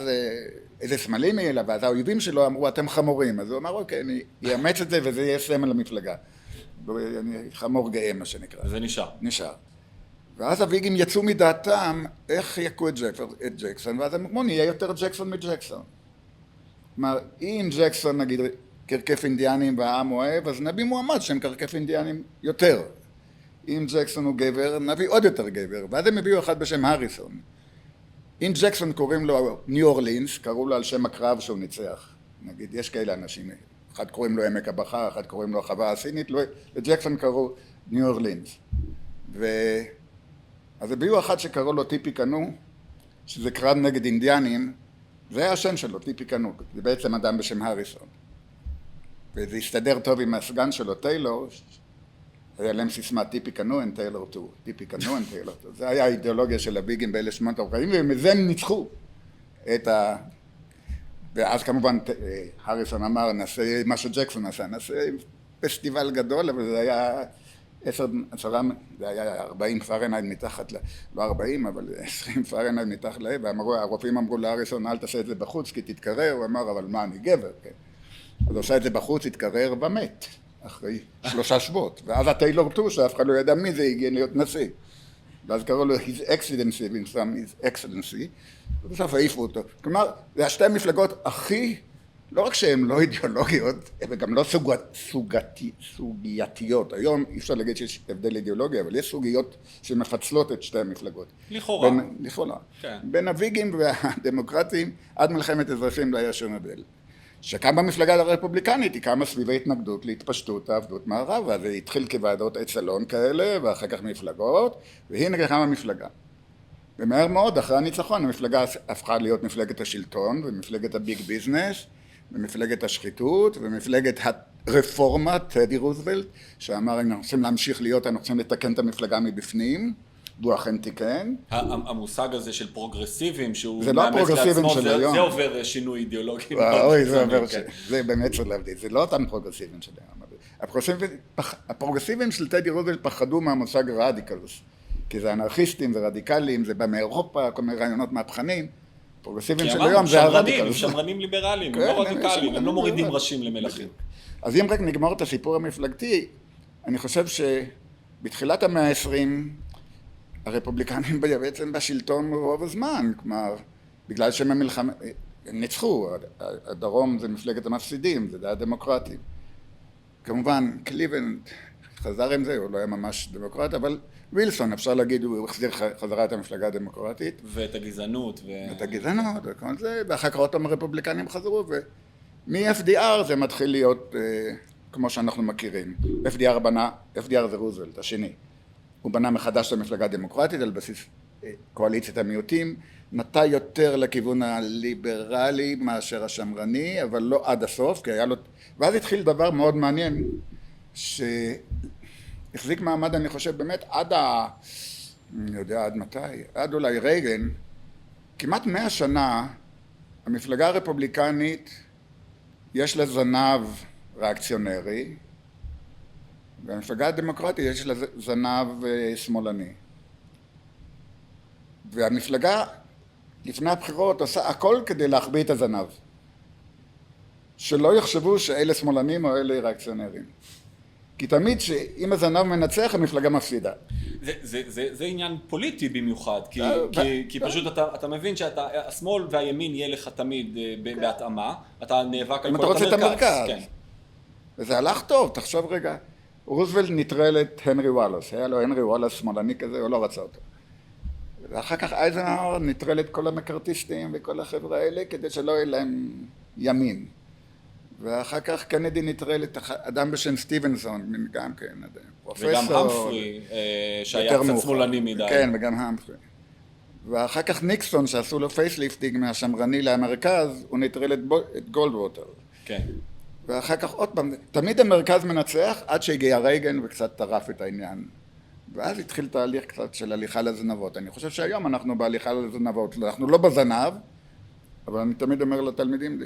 איזה סמלים יהיה לה, ואז האויבים שלו אמרו, אתם חמורים. אז הוא אמר, אוקיי, אני אאמץ את זה וזה יהיה סמל למפלגה. חמור גאה, מה שנקרא. וזה נשאר. נשאר. ואז הוויגים יצאו מדעתם איך יכו את ג'קסון, ואז הם אמרו, נהיה יותר ג'קסון מג'קסון. כלומר, אם ג'קסון, נגיד, קרקף אינדיאנים והעם אוהב, אז נביא מועמד שהם קרקף אינדיאנים יותר. אם ג'קסון הוא גבר, נביא עוד יותר גבר, ואז הם הביאו אחד בשם הריסון. אם ג'קסון קוראים לו ניו אורלינס, קראו לו על שם הקרב שהוא ניצח. נגיד, יש כאלה אנשים, אחד קוראים לו עמק הבכר, אחד קוראים לו החווה הסינית, לג'קסון קראו ניו אורלינס. אז הביאו אחד שקראו לו טיפי קנו, שזה קרב נגד אינדיאנים, זה היה השם שלו, טיפי קנו, זה בעצם אדם בשם הריסון. וזה הסתדר טוב עם הסגן שלו, טיילור, היה להם סיסמה טיפי קנו and טיילור 2, טיפי קנו and טיילור 2. זה היה האידיאולוגיה של הביגים ב-1840, ומזה הם ניצחו את ה... ואז כמובן הריסון אמר, נעשה מה שג'קסון עשה, נעשה פסטיבל גדול, אבל זה היה 40 פרנהייט מתחת, לא 40, אבל 20 פרנהייט מתחת להם, והרופאים אמרו להריסון, אל תעשה את זה בחוץ, כי תתקרר, הוא אמר, אבל מה, אני גבר, כן. אז הוא עושה את זה בחוץ, התקרר ומת, אחרי 3 שבועות, ואז הטיילור 2, שאף אחד לא ידע מי זה, הגיע להיות נשיא. ואז קראו לו his excellency, וינסם his excellency, ובסוף העיפו אותו. כלומר, זה השתי המפלגות הכי, לא רק שהן לא אידיאולוגיות, הן גם לא סוגייתיות. היום אי אפשר להגיד שיש הבדל אידיאולוגיה, אבל יש סוגיות שמפצלות את שתי המפלגות. לכאורה. לכאורה. כן. בין הוויגים והדמוקרטים, עד מלחמת אזרחים לא היה שום הבדל. שקם במפלגה הרפובליקנית, היא קמה סביב ההתנגדות להתפשטות העבדות מערב, אז זה התחיל כוועדות אצלון כאלה, ואחר כך מפלגות, והנה קמה מפלגה. ומהר מאוד, אחרי הניצחון, המפלגה הפכה להיות מפלגת השלטון, ומפלגת הביג ביזנס, ומפלגת השחיתות, ומפלגת הרפורמה, טדי רוזוולט, שאמר, אנחנו רוצים להמשיך להיות, אנחנו רוצים לתקן את המפלגה מבפנים, והוא אכן תיקן. המושג הזה של פרוגרסיבים, שהוא זה לא הפרוגרסיבים של היום. זה עובר שינוי אידיאולוגי. אוי, זה באמת של להבדיל, זה לא אותם פרוגרסיבים של היום. הפרוגרסיבים של טדי רוזוולט פחדו מהמושג רדיקלס, כי זה אנרכיסטים, זה רדיקלים, זה בא מאירופה, כל מיני רעיונות מהפכנים. פרוגרסיבים של היום זה הרדיקלס. שמרנים ליברליים, הם לא רדיקליים, הם לא מורידים ראשים למלכים. אז אם רק נגמור את הסיפור המפלגתי, אני חושב שבתחילת המאה ה-20, הרפובליקנים בעצם בשלטון רוב הזמן, כלומר, בגלל שהם המלחמה, הם ניצחו, הדרום זה מפלגת המפסידים, זה די הדמוקרטים. כמובן, קליבלנד חזר עם זה, הוא לא היה ממש דמוקרט, אבל ווילסון, אפשר להגיד, הוא החזיר חזרה את המפלגה הדמוקרטית. ואת הגזענות. ואת הגזענות, וכל זה, ואחר כך אותם הרפובליקנים חזרו, ומ-FDR זה מתחיל להיות כמו שאנחנו מכירים. FDR זה רוזוולט, השני. הוא בנה מחדש את המפלגה הדמוקרטית על בסיס קואליציית המיעוטים, נטה יותר לכיוון הליברלי מאשר השמרני, אבל לא עד הסוף, כי היה לו... ואז התחיל דבר מאוד מעניין, שהחזיק מעמד, אני חושב, באמת עד אני יודע עד מתי, עד אולי רייגן, כמעט 100 שנה, המפלגה הרפובליקנית, יש לה זנב ריאקציונרי, והמפלגה הדמוקרטית יש לה זנב שמאלני. והמפלגה לפני הבחירות עושה הכל כדי להחביא את הזנב. שלא יחשבו שאלה שמאלנים או אלה ריאקציונרים. כי תמיד שאם הזנב מנצח המפלגה מפסידה. זה עניין פוליטי במיוחד, כי פשוט אתה מבין שהשמאל והימין יהיה לך תמיד בהתאמה, אתה נאבק על כל את המרכז. וזה הלך טוב, תחשוב רגע. רוזוולט נטרל את הנרי וואלאס, היה לו הנרי וואלאס שמאלני כזה, הוא לא רצה אותו. ואחר כך אייזנהאואר נטרל את כל המקארתיסטים וכל החבר'ה האלה כדי שלא יהיה להם ימין. ואחר כך קנדי נטרל את אדם בשם סטיבנסון, גם כן, פרופסור. וגם המפרי, שהיה קצת שמאלני מדי. כן, וגם המפרי. ואחר כך ניקסון, שעשו לו פייסליפטינג מהשמרני למרכז, הוא נטרל את גולדווטר. כן. ואחר כך עוד פעם, תמיד המרכז מנצח עד שהגיע רייגן וקצת טרף את העניין. ואז התחיל תהליך קצת של הליכה לזנבות. אני חושב שהיום אנחנו בהליכה לזנבות, אנחנו לא בזנב, אבל אני תמיד אומר לתלמידים,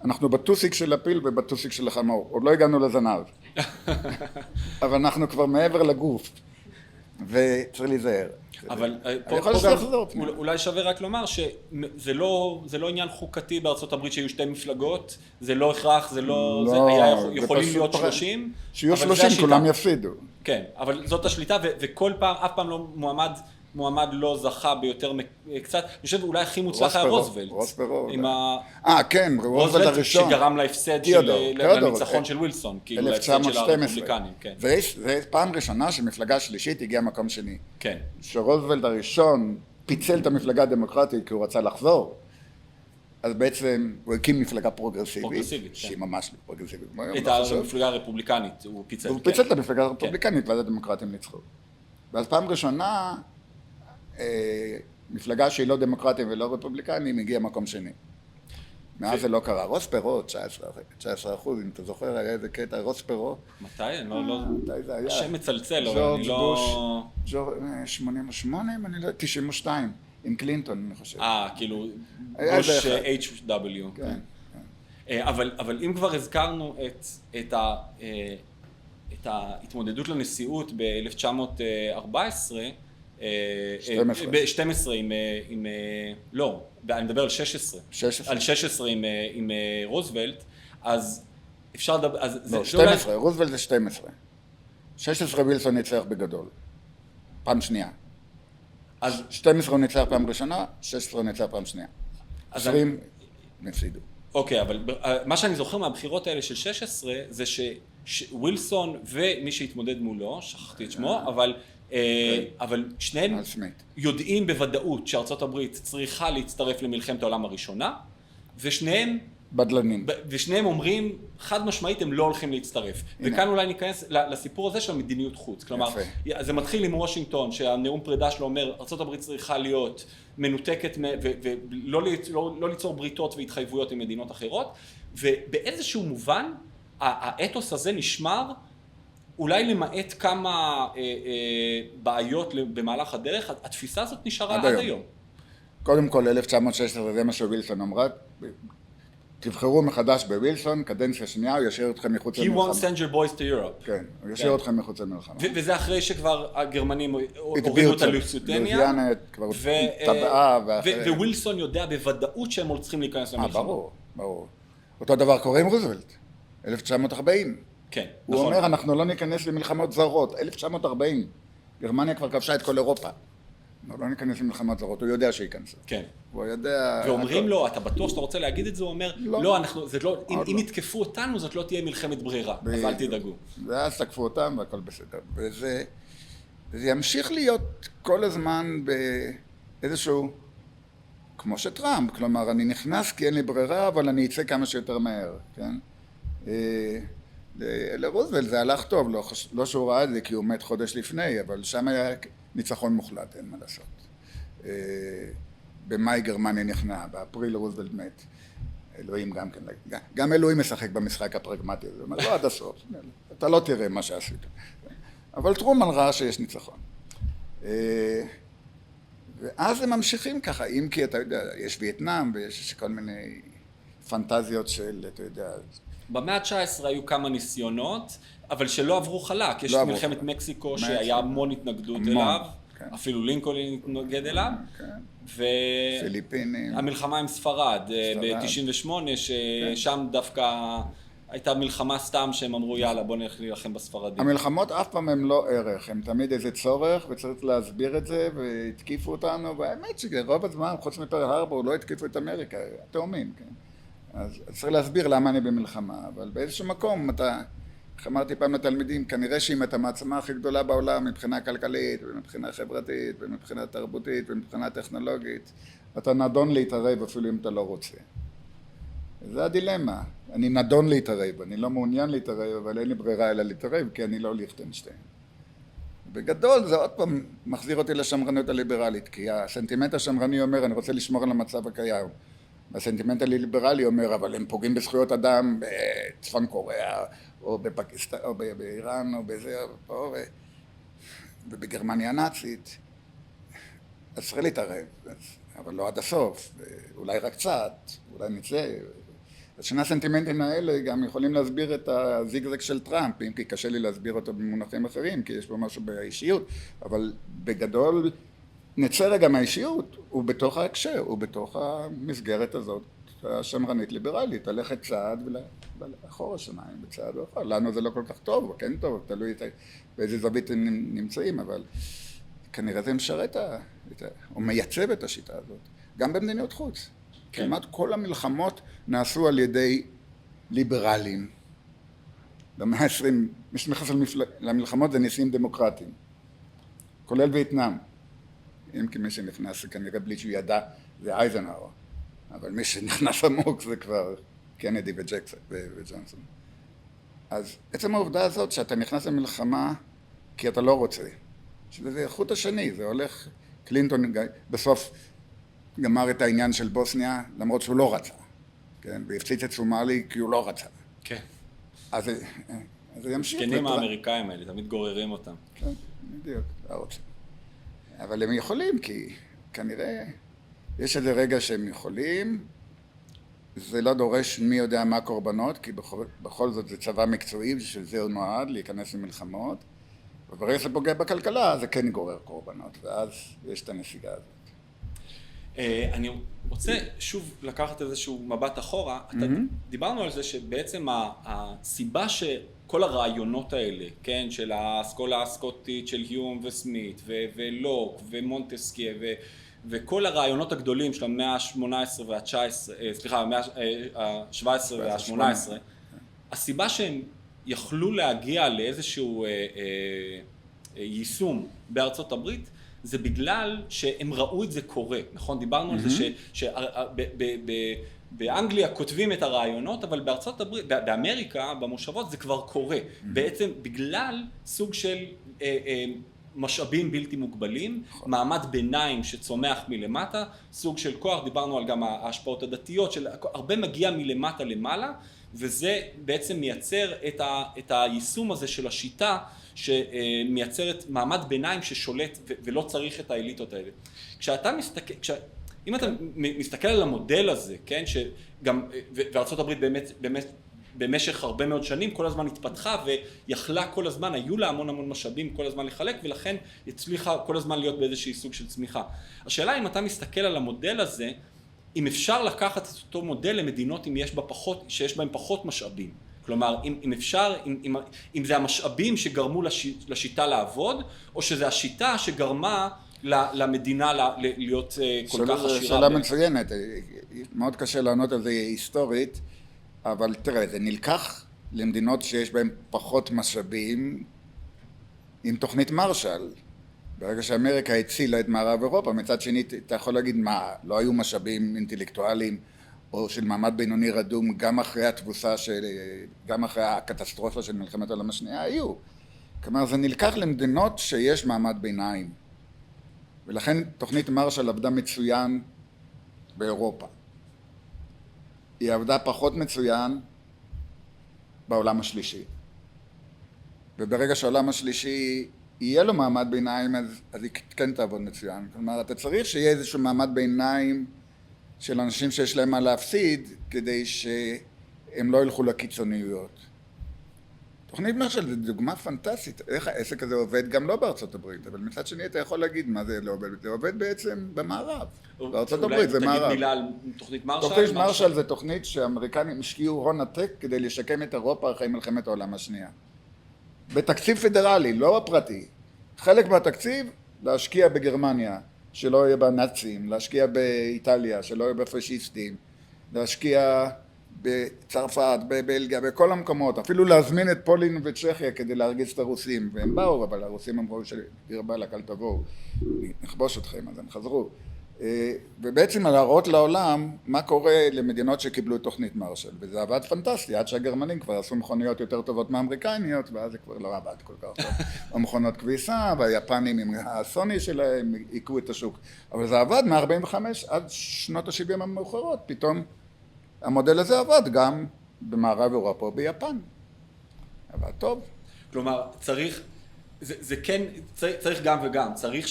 אנחנו בטוסיק של הפיל ובטוסיק של החמור, עוד לא הגענו לזנב. אבל אנחנו כבר מעבר לגוף, וצריך להיזהר. אבל אולי שווה רק לומר שזה לא עניין חוקתי בארצות הברית שיהיו שתי מפלגות, זה לא הכרח, זה היה יכולים להיות 30. שיהיו 30 כולם יפסידו. כן, אבל זאת השליטה וכל פעם, אף פעם לא מועמד מועמד לא זכה ביותר קצת, אני חושב אולי הכי מוצלח היה רוזוולט. כן, רוזוולט הראשון. שגרם להפסד לניצחון של ווילסון, כאילו להפסד של הרפובליקנים. זה פעם ראשונה שמפלגה שלישית הגיעה מקום שני. כן. שרוזוולט הראשון פיצל את המפלגה הדמוקרטית כי הוא רצה לחזור, אז בעצם הוא הקים מפלגה פרוגרסיבית, שהיא ממש פרוגרסיבית. את המפלגה הרפובליקנית הוא פיצל. הוא פיצל את המפלגה הרפובליקנית ואז הדמוקרטים ניצחו. ואז פעם ראשונה, מפלגה שהיא לא דמוקרטית ולא רפובליקנית, הגיעה מקום שני. מאז זה לא קרה. רוס-פרו, 19%, אם אתה זוכר, היה איזה קטע, רוס-פרו. מתי? אני לא... מתי זה היה? השם מצלצל, אבל אני לא... ג'ורג' בוש, 88, אני לא... 92, עם קלינטון, אני חושב. כאילו, בוש HW. כן. אבל אם כבר הזכרנו את ההתמודדות לנשיאות ב-1914, 12 עם, לא, אני מדבר על 16, על 16 עם רוזוולט, אז אפשר לדבר, לא, 12, רוזוולט זה 12, 16 ווילסון ניצח בגדול, פעם שנייה, אז 12 הוא ניצח פעם ראשונה, 16 הוא ניצח פעם שנייה, 20 נפסידו. אוקיי, אבל מה שאני זוכר מהבחירות האלה של 16 זה שווילסון ומי שהתמודד מולו, שכחתי את שמו, אבל שניהם יודעים בוודאות שארצות הברית צריכה להצטרף למלחמת העולם הראשונה, ושניהם בדלנים. ושניהם אומרים, חד משמעית הם לא הולכים להצטרף. וכאן אולי ניכנס לסיפור הזה של מדיניות חוץ. כלומר, זה מתחיל עם וושינגטון, שהנאום פרידה שלו אומר, ארצות הברית צריכה להיות מנותקת ולא ליצור בריתות והתחייבויות עם מדינות אחרות, ובאיזשהו מובן, האתוס הזה נשמר, אולי למעט כמה בעיות במהלך הדרך, התפיסה הזאת נשארה עד היום. קודם כל, 1916 זה מה שווילסון אמרה, תבחרו מחדש בווילסון, קדנציה שנייה, הוא ישאיר אתכם מחוץ למלחמה. He won't send your boys to Europe. כן, הוא ישאיר אתכם מחוץ למלחמה. וזה אחרי שכבר הגרמנים הורידו את הלוסיטניה. לוזיאנה כבר טבעה ואחרי... ווילסון יודע בוודאות שהם צריכים להיכנס למלחמה. ברור. אותו דבר קורה עם רוזוולט, 1940. כן, הוא אומר, אנחנו לא ניכנס למלחמות זרות, 1940. גרמניה כבר כבשה את כל אירופה. לא ניכנס למלחמות זרות, הוא יודע שייכנסו. כן. הוא יודע... ואומרים לו, אתה בטוח שאתה רוצה להגיד את זה? הוא אומר, לא, אם יתקפו אותנו, זאת לא תהיה מלחמת ברירה, אז אל תדאגו. ואז תקפו אותם והכל בסדר. וזה ימשיך להיות כל הזמן באיזשהו, כמו שטראמפ, כלומר, אני נכנס כי אין לי ברירה, אבל אני אצא כמה שיותר מהר, כן? לרוזוולט זה הלך טוב, לא שהוא ראה את זה כי הוא מת חודש לפני, אבל שם היה ניצחון מוחלט, אין מה לעשות. במאי גרמניה נכנעה, באפריל רוזוולט מת. אלוהים גם כן, גם אלוהים משחק במשחק הפרגמטי הזה, הוא אומר, לא עד הסוף, אתה לא תראה מה שעשית. אבל טרומן ראה שיש ניצחון. ואז הם ממשיכים ככה, אם כי אתה יודע, יש וייטנאם ויש כל מיני פנטזיות של, אתה יודע... במאה ה-19 היו כמה ניסיונות, אבל שלא עברו חלק. יש מלחמת מקסיקו שהיה המון התנגדות אליו, אפילו לינקולן התנגד אליו, והמלחמה עם ספרד ב-98, ששם דווקא הייתה מלחמה סתם שהם אמרו יאללה בוא נלך להילחם בספרדים. המלחמות אף פעם הם לא ערך, הם תמיד איזה צורך וצריך להסביר את זה והתקיפו אותנו, והאמת שרוב הזמן חוץ מפרל הרבור לא התקיפו את אמריקה, התאומים, כן. אז צריך להסביר למה אני במלחמה, אבל באיזשהו מקום אתה, איך אמרתי פעם לתלמידים, כנראה שאם אתה המעצמה הכי גדולה בעולם מבחינה כלכלית ומבחינה חברתית ומבחינה תרבותית ומבחינה טכנולוגית, אתה נדון להתערב אפילו אם אתה לא רוצה. זה הדילמה, אני נדון להתערב, אני לא מעוניין להתערב, אבל אין לי ברירה אלא להתערב כי אני לא ליכטנשטיין. בגדול זה עוד פעם מחזיר אותי לשמרנות הליברלית, כי הסנטימנט השמרני אומר אני רוצה לשמור על המצב הקיים. והסנטימנט הליברלי אומר, אבל הם פוגעים בזכויות אדם בצפון קוריאה, או בפקיסטן, או באיראן, או בזה, ובגרמניה הנאצית. אז צריך להתערב, אבל לא עד הסוף, אולי רק קצת, אולי נצא. אז שני הסנטימנטים האלה גם יכולים להסביר את הזיגזג של טראמפ, אם כי קשה לי להסביר אותו במונחים אחרים, כי יש פה משהו באישיות, אבל בגדול, נצא רגע מהאישיות, הוא בתוך ההקשר, הוא בתוך המסגרת הזאת השמרנית ליברלית, ללכת צעד ולאחור השניים, בצעד ואחור. לנו זה לא כל כך טוב, כן טוב, תלוי באיזה זווית הם נמצאים, אבל כנראה זה משרת, או מייצב את השיטה הזאת, גם במדיניות חוץ. כן. כמעט כל המלחמות נעשו על ידי ליברלים. במאה ה-20, מי שנכנס למלחמות זה נשיאים דמוקרטיים, כולל וייטנאם. אם כי מי שנכנס זה כנראה בלי שהוא ידע, זה אייזנהאואר. אבל מי שנכנס עמוק זה כבר קנדי וג'ונסון. אז עצם העובדה הזאת שאתה נכנס למלחמה כי אתה לא רוצה, שזה חוט השני, זה הולך, קלינטון בסוף גמר את העניין של בוסניה למרות שהוא לא רצה, כן? והפציץ את סומלי כי הוא לא רצה. כן. אז זה ימשיך. זקנים האמריקאים האלה, תמיד גוררים אותם. כן, בדיוק, לא רוצה. אבל הם יכולים כי כנראה יש איזה רגע שהם יכולים, זה לא דורש מי יודע מה קורבנות, כי בכל זאת זה צבא מקצועי, בשביל זה הוא נועד להיכנס למלחמות, וברגע שזה פוגע בכלכלה, זה כן גורר קורבנות, ואז יש את הנסיגה הזאת. אני רוצה שוב לקחת איזשהו מבט אחורה, דיברנו על זה שבעצם הסיבה שכל הרעיונות האלה, כן, של האסכולה הסקוטית של היום וסמית ולוק ומונטסקיה וכל הרעיונות הגדולים של המאה ה-18 וה-19, סליחה, המאה ה-17 וה-18, הסיבה שהם יכלו להגיע לאיזשהו יישום בארצות הברית, זה בגלל שהם ראו את זה קורה, נכון? דיברנו על זה שבאנגליה כותבים את הרעיונות, אבל בארצות הברית, באמריקה, במושבות, זה כבר קורה. בעצם בגלל סוג של משאבים בלתי מוגבלים, מעמד ביניים שצומח מלמטה, סוג של כוח, דיברנו על גם ההשפעות הדתיות, הרבה מגיע מלמטה למעלה, וזה בעצם מייצר את היישום הזה של השיטה, שמייצרת מעמד ביניים ששולט ולא צריך את האליטות האלה. כשאתה מסתכל, אם אתה מסתכל על המודל הזה, כן, שגם, וארצות הברית באמת במשך הרבה מאוד שנים כל הזמן התפתחה ויכלה כל הזמן, היו לה המון משאבים כל הזמן לחלק, ולכן הצליחה כל הזמן להיות באיזושהי סוג של צמיחה. השאלה אם אתה מסתכל על המודל הזה, אם אפשר לקחת את אותו מודל למדינות שיש בהן פחות משאבים. כלומר, אם אפשר, אם זה המשאבים שגרמו לשיטה לעבוד, או שזה השיטה שגרמה למדינה להיות כל כך עשירה. שאלה מצוינת, מאוד קשה לענות על זה היסטורית, אבל תראה, זה נלקח למדינות שיש בהן פחות משאבים עם תוכנית מרשל. ברגע שאמריקה הצילה את מערב אירופה, מצד שני אתה יכול להגיד מה, לא היו משאבים אינטלקטואליים או של מעמד בינוני רדום גם אחרי התבוסה גם אחרי הקטסטרופה של מלחמת העולם השנייה היו. כלומר זה נלקח למדינות שיש מעמד ביניים, ולכן תוכנית מרשל עבדה מצוין באירופה. היא עבדה פחות מצוין בעולם השלישי. וברגע שהעולם השלישי יהיה לו מעמד ביניים, אז היא כן תעבוד מצוין. כלומר, אתה צריך שיהיה איזשהו מעמד ביניים של אנשים שיש להם מה להפסיד, כדי שהם לא ילכו לקיצוניות. תוכנית מרשל זה דוגמה פנטסטית, איך העסק הזה עובד גם לא בארצות הברית, אבל מצד שני אתה יכול להגיד מה זה לא עובד, זה עובד בעצם במערב, בארצות הברית זה מערב. אולי תגיד מילה על תוכנית מרשל? תוכנית מרשל זה תוכנית שהאמריקנים השקיעו הון עתק כדי לשקם את אירופה אחרי מלחמת העולם השנייה. בתקציב פדרלי, לא הפרטי. חלק מהתקציב להשקיע בגרמניה, שלא יהיה בנאצים, להשקיע באיטליה, שלא יהיה בפשיסטים, להשקיע בצרפת, בבלגיה, בכל המקומות, אפילו להזמין את פולין וצ'כיה כדי להרגיז את הרוסים, והם באו, אבל הרוסים אמרו שדיר באלק אל תבואו, נכבוש אתכם, אז הם חזרו. ובעצם להראות לעולם מה קורה למדינות שקיבלו את תוכנית מרשל, וזה עבד פנטסטי, עד שהגרמנים כבר עשו מכוניות יותר טובות מהאמריקניות, ואז זה כבר לא עבד כל כך טוב. המכונות כביסה, והיפנים עם הסוני שלהם עיקו את השוק, אבל זה עבד מ-45 עד שנות ה-70 המאוחרות, פתאום המודל הזה עבד גם במערב אירופה או ביפן. עבד טוב. כלומר, זה כן, צריך גם וגם, צריך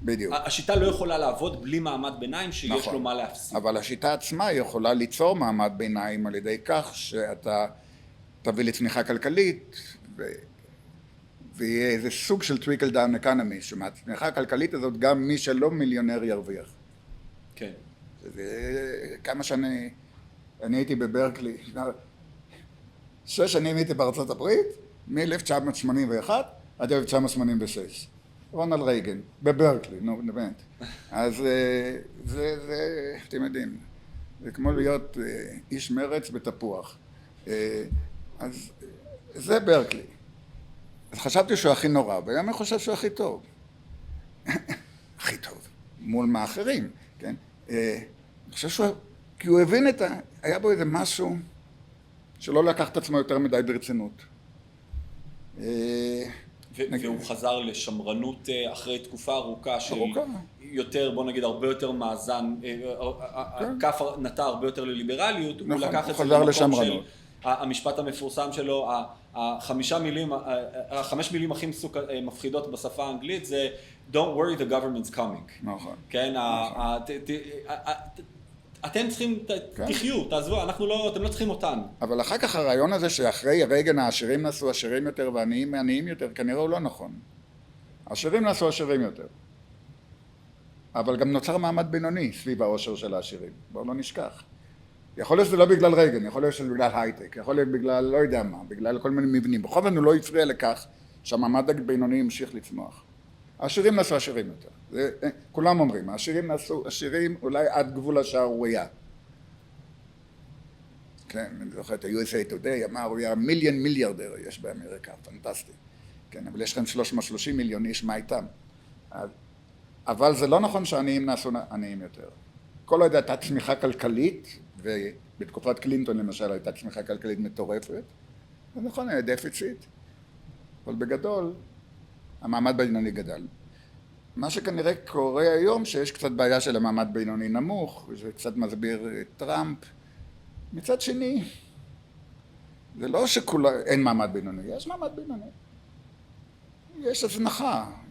בדיוק. השיטה לא יכולה לעבוד בלי מעמד ביניים שיש נכון. לו מה להפסיד. אבל השיטה עצמה יכולה ליצור מעמד ביניים על ידי כך שאתה תביא לצמיחה כלכלית ויהיה איזה סוג של trickle down economy, שמהצמיחה הכלכלית הזאת גם מי שלא מיליונר ירוויח. כן. זה כמה שאני הייתי בברקלי, 6 שנים הייתי בארצות הברית, מ-1981 עד 1986. רונלד רייגן, בברקלי, נו, באמת. אז זה, אתם יודעים, זה כמו להיות איש מרץ בתפוח. אז זה ברקלי. אז חשבתי שהוא הכי נורא, וגם אני חושב שהוא הכי טוב. הכי טוב, מול מאחרים, כן? אני חושב שהוא, כי הוא הבין היה בו איזה משהו שלא לקח את עצמו יותר מדי ברצינות. והוא חזר לשמרנות אחרי תקופה ארוכה של יותר, בוא נגיד, הרבה יותר מאזן, הכף נטה הרבה יותר לליברליות, הוא לקח את זה למקום של המשפט המפורסם שלו, החמש מילים הכי מפחידות בשפה האנגלית זה Don't worry, the government's coming. נכון. כן, אתם צריכים, תחיו, תעזבו, אתם לא צריכים אותנו. אבל אחר כך הרעיון הזה שאחרי רייגן העשירים נעשו עשירים יותר והעניים מעניים יותר, כנראה הוא לא נכון. העשירים נעשו עשירים יותר. אבל גם נוצר מעמד בינוני סביב העושר של העשירים. בואו לא נשכח. יכול להיות שזה לא בגלל רייגן, יכול להיות שזה בגלל הייטק, יכול להיות בגלל לא יודע מה, בגלל כל מיני מבנים. בכל זאת הוא לא הפריע לכך שהמעמד הבינוני המשיך לצמוח. העשירים נעשו עשירים יותר. כולם אומרים, העשירים נעשו עשירים אולי עד גבול השערורייה. כן, אני זוכר את ה-USA Today, אמר, הוא היה מיליארדר יש באמריקה, פנטסטי. כן, אבל יש לכם 330 מיליון איש, מה איתם? אבל זה לא נכון שהעניים נעשו עניים יותר. כל עוד הייתה צמיחה כלכלית, ובתקופת קלינטון למשל הייתה צמיחה כלכלית מטורפת, זה נכון, היה דפיציט, אבל בגדול, המעמד בינוני גדל. מה שכנראה קורה היום, שיש קצת בעיה של המעמד בינוני נמוך, וזה קצת מסביר את טראמפ. מצד שני, זה לא אין מעמד בינוני, יש מעמד בינוני.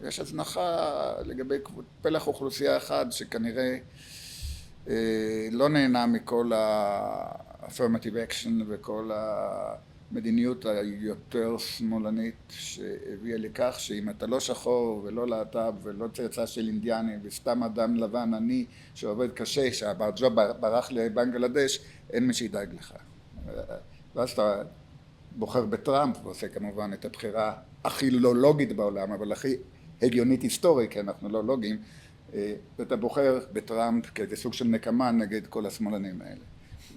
יש הזנחה לגבי פלח אוכלוסייה אחד שכנראה לא נהנה מכל ה-affirmative action וכל המדיניות היותר שמאלנית שהביאה לכך שאם אתה לא שחור ולא להט"ב ולא צאצא של אינדיאני וסתם אדם לבן עני שעובד קשה, שהברג'וב ברח לבנגלדש, אין מי שידאג לך. ואז אתה בוחר בטראמפ ועושה כמובן את הבחירה הכי לא לוגית בעולם, אבל הכי הגיונית היסטורי, כי אנחנו לא לוגיים, ואתה בוחר בטראמפ כאיזה סוג של נקמה נגד כל השמאלנים האלה.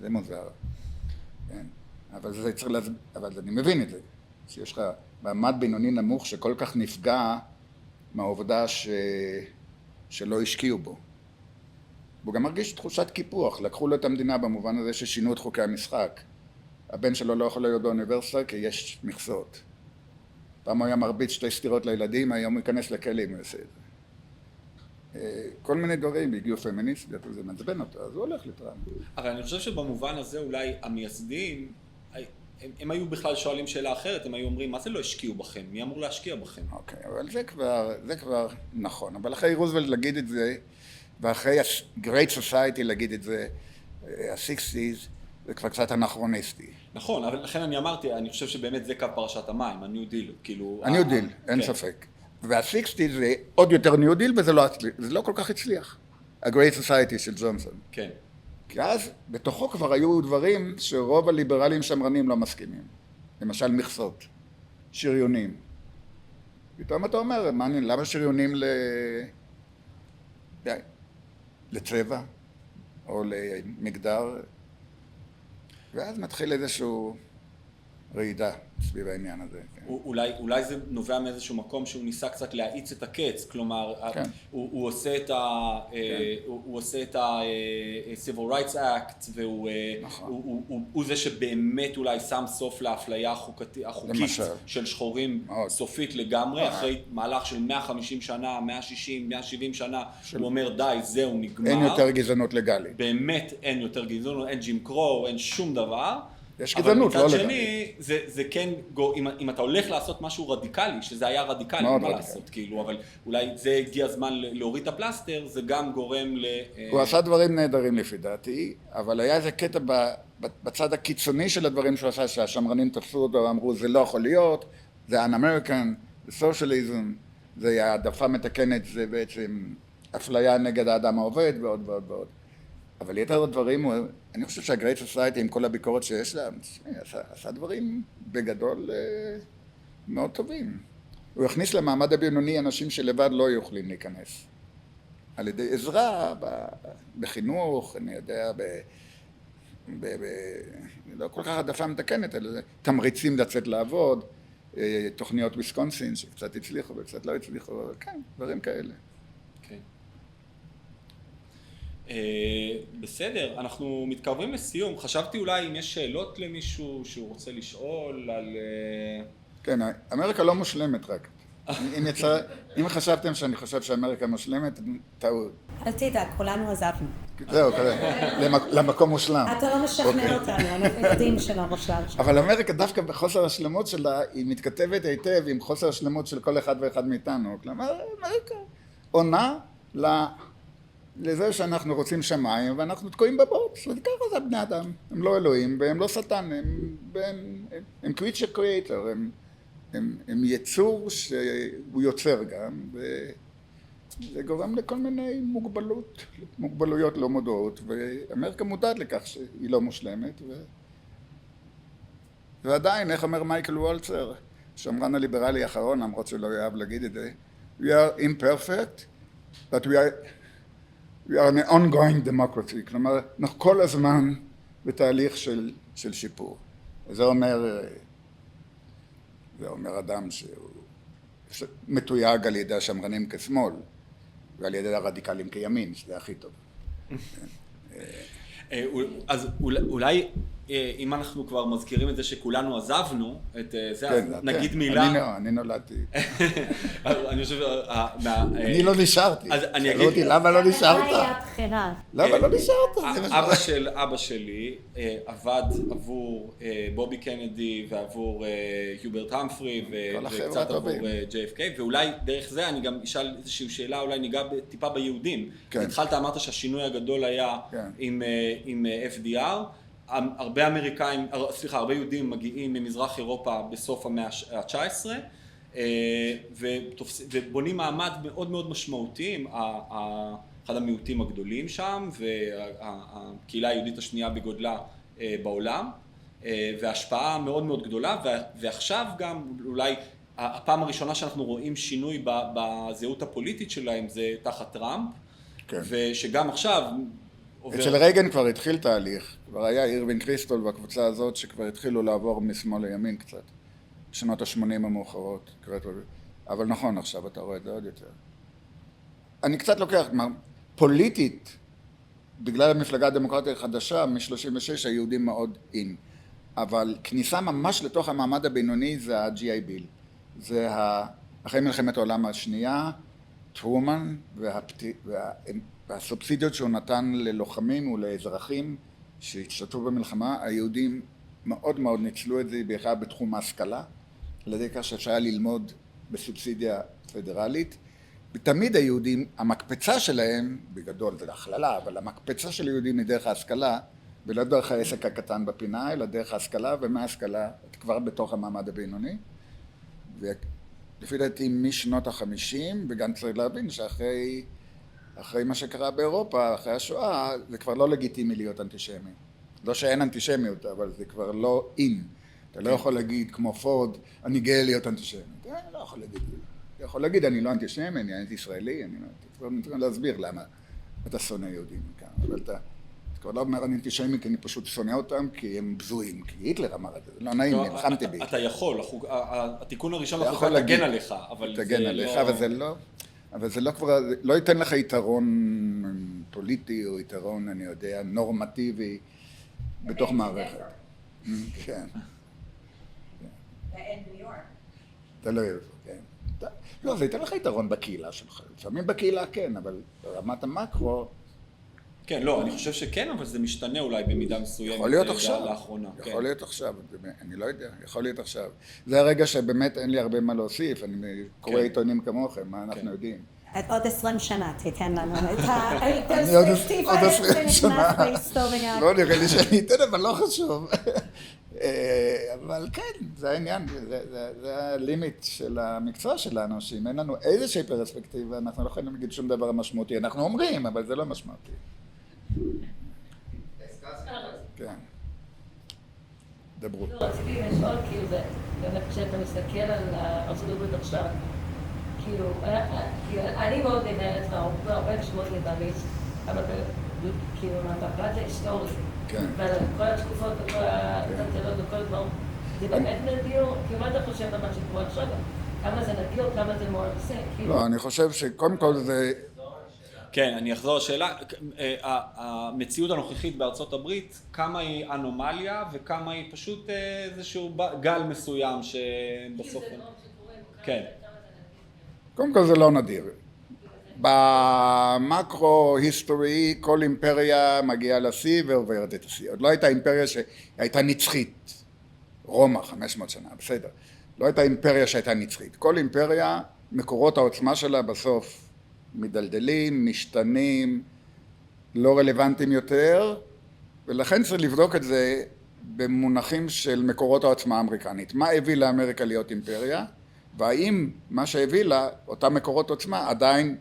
זה מוזר. כן. אבל אני מבין את זה, שיש לך מעמד בינוני נמוך שכל כך נפגע מהעובדה שלא השקיעו בו. והוא גם מרגיש תחושת קיפוח, לקחו לו את המדינה במובן הזה ששינו את חוקי המשחק. הבן שלו לא יכול להיות באוניברסיטה כי יש מכסות. פעם הוא היה מרביץ 2 סטירות לילדים, היום הוא ייכנס לכלא אם הוא יעשה את זה. כל מיני דברים, הגיעו פמיניסטיות, זה מעצבן אותו, אז הוא הולך לטראמפ. אבל אני חושב שבמובן הזה אולי המייסדים, הם היו בכלל שואלים שאלה אחרת, הם היו אומרים, מה זה לא השקיעו בכם? מי אמור להשקיע בכם? אוקיי, אבל זה כבר נכון, אבל אחרי רוזוולט להגיד את זה, ואחרי ה-Great Society להגיד את זה, ה-60s, זה כבר קצת אנכרוניסטי. נכון, אבל לכן אני אמרתי, אני חושב שבאמת זה קו פרשת המים, ה-New Deal, כאילו... ה-New Deal, אין ספק. וה-60s זה עוד יותר New Deal, וזה לא כל כך הצליח. ה-Great Society של ג'ונסון. כן. כי אז בתוכו כבר היו דברים שרוב הליברלים שמרנים לא מסכימים. למשל מכסות, שריונים. פתאום אתה אומר, למה שריונים לצבע או למגדר? ואז מתחיל איזשהו רעידה סביב העניין הזה. אולי זה נובע מאיזשהו מקום שהוא ניסה קצת להאיץ את הקץ, כלומר, הוא עושה את ה-Civil Rights Act, והוא זה שבאמת אולי שם סוף לאפליה החוקית של שחורים סופית לגמרי, אחרי מהלך של 150 שנה, 160, 170 שנה, הוא אומר די, זהו, נגמר. אין יותר גזענות לגלית. באמת אין יותר גזענות, אין ג'ים קרו, אין שום דבר. יש גזענות, לא לגמרי. אבל מצד שני, זה כן, אם אתה הולך לעשות משהו רדיקלי, שזה היה רדיקלי, מה לעשות, כאילו, אבל אולי זה הגיע הזמן להוריד את הפלסטר, זה גם גורם ל... הוא עשה דברים נהדרים לפי דעתי, אבל היה איזה קטע בצד הקיצוני של הדברים שהוא עשה, שהשמרנים תפסו אותו ואמרו, זה לא יכול להיות, זה un-American, זה socialism, זה העדפה מתקנת, זה בעצם אפליה נגד האדם העובד ועוד ועוד ועוד. אבל יתר הדברים, אני חושב שה-Great Society עם כל הביקורת שיש לה, עשה דברים בגדול מאוד טובים. הוא יכניס למעמד הבינוני אנשים שלבד לא יכולים להיכנס. על ידי עזרה בחינוך, אני יודע, לא כל כך העדפה מתקנת, אלא תמריצים לצאת לעבוד, תוכניות ויסקונסין שקצת הצליחו וקצת לא הצליחו, כן, דברים כאלה. בסדר, אנחנו מתקרבים לסיום. חשבתי אולי אם יש שאלות למישהו שהוא רוצה לשאול על... כן, אמריקה לא מושלמת רק. אם חשבתם שאני חושב שאמריקה מושלמת, טעות. אל תדאג, כולנו עזבנו. זהו, למקום מושלם. אתה לא משכנע אותנו, אנחנו יודעים שלא מושלם. אבל אמריקה דווקא בחוסר השלמות שלה, היא מתכתבת היטב עם חוסר השלמות של כל אחד ואחד מאיתנו. כלומר, אמריקה עונה לזה שאנחנו רוצים שמיים ואנחנו תקועים בבוץ. וככה זה בני אדם. הם לא אלוהים והם לא שטן, הם creature creator, הם יצור שהוא יוצר גם, וזה גורם לכל מיני מוגבלויות לא מודעות, ואמריקה מודעת לכך שהיא לא מושלמת, ועדיין, איך אומר מייקל וולצר, שמרן הליברלי האחרון, למרות שלא יאהב להגיד את זה, we are imperfect, but we are an ongoing democracy, כלומר, אנחנו כל הזמן בתהליך של שיפור. זה אומר אדם שהוא מתויג על ידי השמרנים כשמאל ועל ידי הרדיקלים כימין, שזה הכי טוב. אז אולי אם אנחנו כבר מזכירים את זה שכולנו עזבנו את זה, אז נגיד מילה. אני נולדתי. אני חושב... אני לא נשארתי. שאלו אותי למה לא נשארת? למה לא נשארת? אבא שלי עבד עבור בובי קנדי ועבור יוברט המפרי וקצת עבור JFK, ואולי דרך זה אני גם אשאל איזושהי שאלה, אולי ניגע טיפה ביהודים. התחלת, אמרת שהשינוי הגדול היה עם FDR, הרבה אמריקאים, סליחה, הרבה יהודים מגיעים ממזרח אירופה בסוף המאה ה-19 ובונים מעמד מאוד מאוד משמעותי, אחד המיעוטים הגדולים שם והקהילה היהודית השנייה בגודלה בעולם וההשפעה מאוד מאוד גדולה, ועכשיו גם אולי הפעם הראשונה שאנחנו רואים שינוי בזהות הפוליטית שלהם זה תחת טראמפ, ושגם עכשיו אצל רייגן כבר התחיל תהליך, כבר היה אירווין קריסטול והקבוצה הזאת שכבר התחילו לעבור משמאל לימין קצת, בשנות ה-80 המאוחרות, אבל נכון, עכשיו אתה רואה את זה עוד יותר. אני קצת לוקח, פוליטית, בגלל המפלגה הדמוקרטית החדשה, מ-36 היהודים מאוד אין, אבל כניסה ממש לתוך המעמד הבינוני זה ה-GI ביל, זה אחרי מלחמת העולם השנייה, טרומן והסובסידיות שהוא נתן ללוחמים ולאזרחים שהשתתפו במלחמה, היהודים מאוד מאוד ניצלו את זה בעיקר בתחום ההשכלה, על ידי כך שאפשר ללמוד בסובסידיה פדרלית, ותמיד היהודים, המקפצה שלהם, בגדול זה להכללה, אבל המקפצה של היהודים היא דרך ההשכלה, ולא דרך העסק הקטן בפינה, אלא דרך ההשכלה, ומההשכלה כבר בתוך המעמד הבינוני. ולפי דעתי משנות ה-50, וגם צריך להבין שאחרי מה שקרה באירופה, אחרי השואה, זה כבר לא לגיטימי להיות אנטישמי. לא שאין אנטישמיות, אבל זה כבר לא אין. אתה לא יכול להגיד כמו פורד, אני גאה להיות אנטישמי. אתה לא יכול להגיד. אתה יכול להגיד, אני לא אנטישמי, אני אנטי-ישראלי, אני לא צריך להסביר למה אתה שונא יהודים כאן. אבל אתה כבר לא אומר אני אנטישמי, כי אני פשוט שונא אותם, כי הם בזויים, כי היטלר אמר את זה, לא נעים, נלחמתי בי. אתה יכול, התיקון הראשון לחוקה תגן עליך, אבל זה לא... תגן עליך, אבל זה לא כבר, לא ייתן לך יתרון פוליטי או יתרון, אני יודע, נורמטיבי בתוך מערכת. כן. ואין ניו יורק. תלוי איפה, כן. לא, זה ייתן לך יתרון בקהילה שלך. לפעמים בקהילה כן, אבל ברמת המקרו... כן, לא, אני חושב שכן, אבל זה משתנה אולי במידה מסוימת. יכול להיות עכשיו. לאחרונה. יכול להיות עכשיו, אני לא יודע, יכול להיות עכשיו. זה הרגע שבאמת אין לי הרבה מה להוסיף, אני קורא עיתונים כמוכם, מה אנחנו יודעים. עוד 20 שנה תיתן לנו את אני עוד 20 שנה. לא נראה לי שאני אתן, אבל לא חשוב. אבל כן, זה העניין, זה הלימיט של המקצוע שלנו, שאם אין לנו איזושהי פרספקטיבה, אנחנו לא יכולים להגיד שום דבר משמעותי. אנחנו אומרים, אבל זה לא משמעותי. כן. דברו. לא, רציתי לשאול, כאילו, באמת כשאתה מסתכל על ארצות הברית עכשיו, כאילו, אני מאוד נהנית הרבה נשמות ליברליסט, אבל כאילו, מהפרט ההיסטורי, וכל התקופות וכל הטלטלות וכל הדברים, זה באמת נדיר? כאילו, מה אתה חושב על מה שקורה עכשיו? כמה זה נדיר, כמה זה מאוד עושה? לא, אני חושב שקודם כל זה... כן, אני אחזור לשאלה, המציאות הנוכחית בארצות הברית, כמה היא אנומליה וכמה היא פשוט איזשהו גל מסוים שבסוף... כן. קודם כל זה לא נדיר. במקרו-היסטורי כל אימפריה מגיעה לשיא ועוברת את השיא. עוד לא הייתה אימפריה שהייתה נצחית. רומא, 500 שנה, בסדר. לא הייתה אימפריה שהייתה נצחית. כל אימפריה, מקורות העוצמה שלה בסוף מדלדלים, משתנים, לא רלוונטיים יותר, ולכן צריך לבדוק את זה במונחים של מקורות העוצמה האמריקנית. מה הביא לאמריקה להיות אימפריה, והאם מה שהביא לה, אותם מקורות עוצמה, עדיין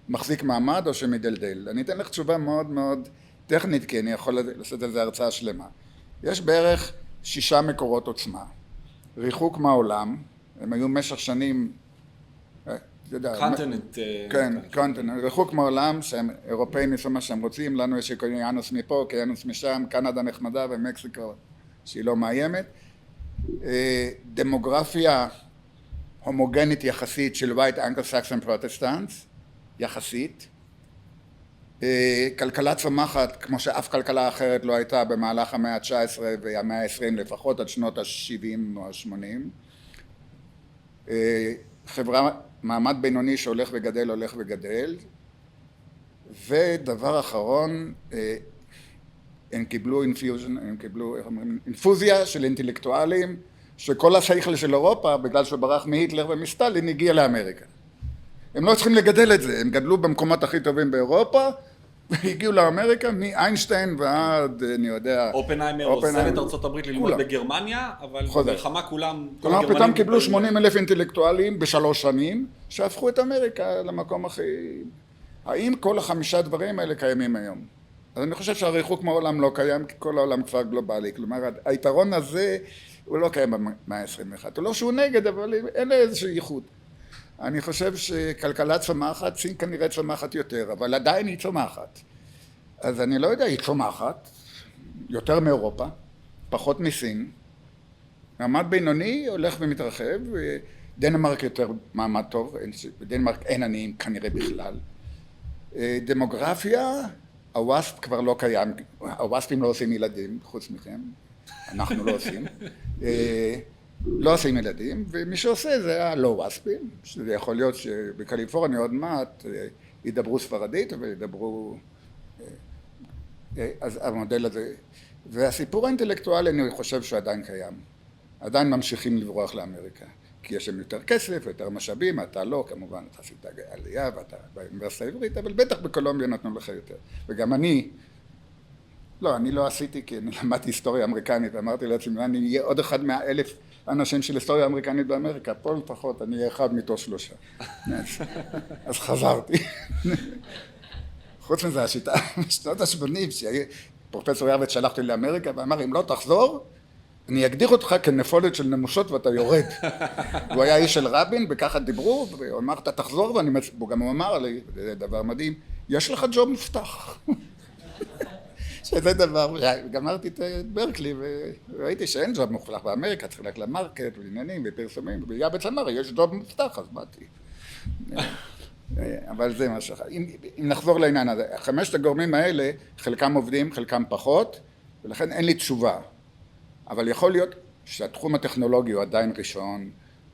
מחזיק מעמד או שמדלדל. אני אתן לך תשובה מאוד מאוד טכנית, כי אני יכול לעשות על זה הרצאה שלמה. יש בערך 6 מקורות עוצמה. ריחוק מהעולם, הם היו במשך שנים... קונטיננט. כן, קונטיננט. ריחוק מהעולם, שהם אירופאים עשו מה שהם רוצים, לנו יש קיאנוס מפה, קיאנוס משם, קנדה נחמדה ומקסיקו שהיא לא מאיימת. דמוגרפיה הומוגנית יחסית של white Anglo-Saxon Protestants, יחסית. כלכלה צומחת כמו שאף כלכלה אחרת לא הייתה במהלך המאה ה-19 והמאה ה-20 לפחות עד שנות ה-70 או ה-80. חברה, מעמד בינוני שהולך וגדל, הולך וגדל. ודבר אחרון, הם קיבלו אינפוזיה של אינטלקטואלים שכל השכל של אירופה, בגלל שהוא ברח מהיטלר ומסטלין, הגיע לאמריקה. הם לא צריכים לגדל את זה, הם גדלו במקומות הכי טובים באירופה, והגיעו לאמריקה מאיינשטיין ועד, אני יודע... אופנהיימר עוזב את ארצות הברית ללמוד בגרמניה, אבל במלחמה כולם... כלומר, פתאום קיבלו 80,000 אינטלקטואלים ב3 שנים, שהפכו את אמריקה למקום הכי... האם כל 5 דברים האלה קיימים היום? אז אני חושב שהריחוק מהעולם לא קיים, כי כל העולם כבר גלובלי. כלומר, היתרון הזה הוא לא קיים במאה ה-21. הוא לא שהוא נגד, אבל אין לה איזשהו ייחוד. אני חושב שכלכלה צומחת, סין כנראה צומחת יותר, אבל עדיין היא צומחת. אז אני לא יודע, היא צומחת, יותר מאירופה, פחות מסין. מעמד בינוני הולך ומתרחב, דנמרק יותר מעמד טוב, בדנמרק אין עניים כנראה בכלל. דמוגרפיה, הוואספ כבר לא קיים, הוואספים לא עושים ילדים, חוץ מכם, אנחנו לא עושים. לא עושים ילדים, ומי שעושה זה הלא וואספים, שזה יכול להיות שבקליפורניה עוד מעט ידברו ספרדית וידברו, אז המודל הזה, והסיפור האינטלקטואלי אני חושב שעדיין קיים, עדיין ממשיכים לברוח לאמריקה, כי יש שם יותר כסף, יותר משאבים, אתה לא, כמובן, אתה עשית עלייה ואתה באוניברסיטה העברית, אבל בטח בקולומביה נתנו לך יותר, וגם אני לא עשיתי כי אני למדתי היסטוריה אמריקנית ואמרתי לעצמי, אני אהיה עוד אחד מה1,000 אנשים של היסטוריה אמריקנית באמריקה, פה לפחות אני אהיה אחד מתוך 3. אז חזרתי. חוץ מזה השיטה, בשנות ה-80, שפרופסור ירבץ שלחתי לאמריקה ואמר, אם לא תחזור, אני אגדיר אותך כנפולת של נמושות ואתה יורד. הוא היה איש של רבין, וככה דיברו, והוא אמר, אתה תחזור, וגם הוא אמר לי, זה דבר מדהים, יש לך ג'וב מובטח. שזה דבר, גמרתי את ברקלי וראיתי שאין ג'וב מובטח באמריקה, צריך ללכת למרקט ולעניינים ופרסומים, וירבץ אמר, יש ג'וב מובטח, אז באתי. אבל זה משהו אחר. אם נחזור לעניין הזה, 5 הגורמים האלה, חלקם עובדים, חלקם פחות, ולכן אין לי תשובה. אבל יכול להיות שהתחום הטכנולוגי הוא עדיין ראשון,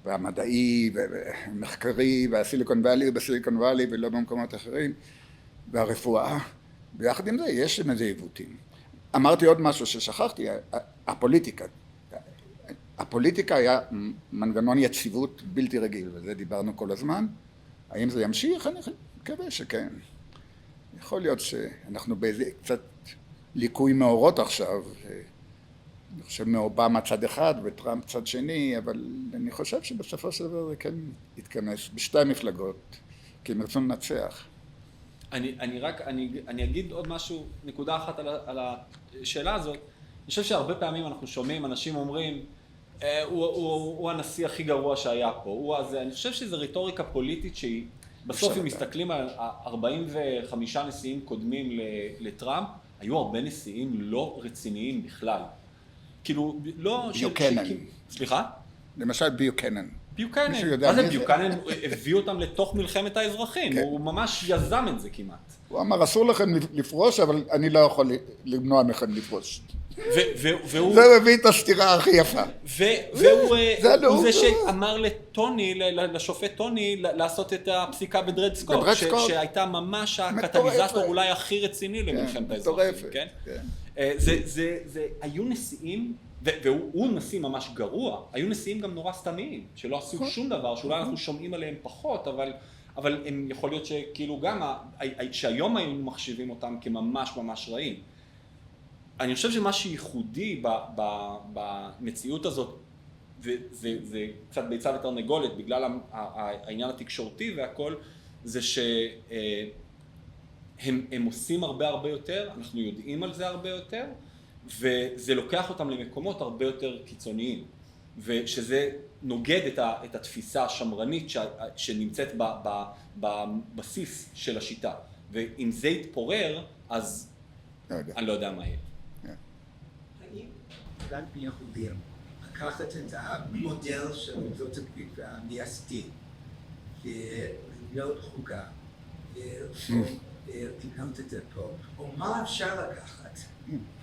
והמדעי, והמחקרי, והסיליקון ואלי הוא בסיליקון ואלי ולא במקומות אחרים, והרפואה, ויחד עם זה יש איזה עיוותים. אמרתי עוד משהו ששכחתי, הפוליטיקה. הפוליטיקה היה מנגנון יציבות בלתי רגיל, וזה דיברנו כל הזמן. האם זה ימשיך? אני מקווה שכן. יכול להיות שאנחנו באיזה קצת ליקוי מאורות עכשיו, אני חושב מאובמה צד אחד וטראמפ צד שני, אבל אני חושב שבסופו של דבר זה כן יתכנס בשתי המפלגות, כי הם רצון לנצח. אני אגיד עוד משהו, נקודה אחת על השאלה הזאת. חושב שהרבה פעמים אנחנו שומעים, אנשים אומרים, הוא הנשיא הכי גרוע שהיה פה, אני חושב שזו רטוריקה פוליטית שהיא, בסוף אם מסתכלים על 45 נשיאים קודמים לטראמפ, היו הרבה נשיאים לא רציניים בכלל. כאילו, לא... ביוקנן. סליחה? למשל ביוקנן. ביוקנן. מה זה ביוקנן? הביא אותם לתוך מלחמת האזרחים. הוא ממש יזם את זה כמעט. הוא אמר, אסור לכם לפרוש, אבל אני לא יכול למנוע מכם לפרוש. זה מביא את הסתירה הכי יפה. והוא זה שאמר לטוני, לשופט טוני, לעשות את הפסיקה בדרד סקוט, שהייתה ממש הקטליזטור אולי הכי רציני למלחמת האזרחים. היו נשיאים, והוא נשיא ממש גרוע, היו נשיאים גם נורא סתמיים, שלא עשו שום דבר, שאולי אנחנו שומעים עליהם פחות, אבל הם יכול להיות שכאילו גם, שהיום היינו מחשיבים אותם כממש ממש רעים. אני חושב שמה שייחודי במציאות הזאת, זה קצת ביצה ותרנגולת, בגלל העניין התקשורתי והכל, זה שהם עושים הרבה יותר, אנחנו יודעים על זה הרבה יותר, וזה לוקח אותם למקומות הרבה יותר קיצוניים, ושזה נוגד את התפיסה השמרנית שנמצאת בבסיס של השיטה, ואם זה יתפורר, אז אני לא יודע מה יהיה. האם רק ביכולים לקחת את המודל של ארצות הברית והמייסדים ולבנות חוקה ולבנות את זה פה, או מה אפשר לקחת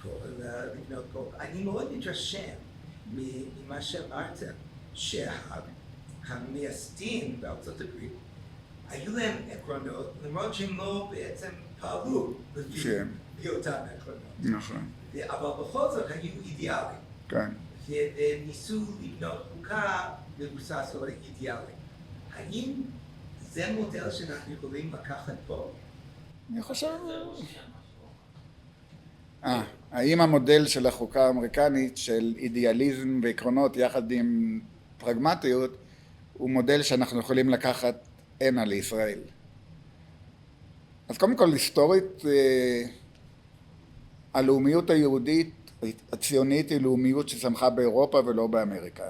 פה ולבנות פה? אני מאוד מתרשם ממה שאמרת, שהמייסדים בארצות הברית היו להם עקרונות, למרות שהם לא בעצם פעלו לפי אותם עקרונות. נכון. אבל בכל זאת היו אידיאליים. כן. וניסו לבנות חוקה מבוסס על אידיאלים. האם זה מודל שאנחנו יכולים לקחת פה? אני חושב... האם המודל של החוקה האמריקנית של אידיאליזם ועקרונות יחד עם פרגמטיות הוא מודל שאנחנו יכולים לקחת הנה לישראל? אז קודם כל היסטורית הלאומיות היהודית הציונית היא לאומיות שצמחה באירופה ולא באמריקה.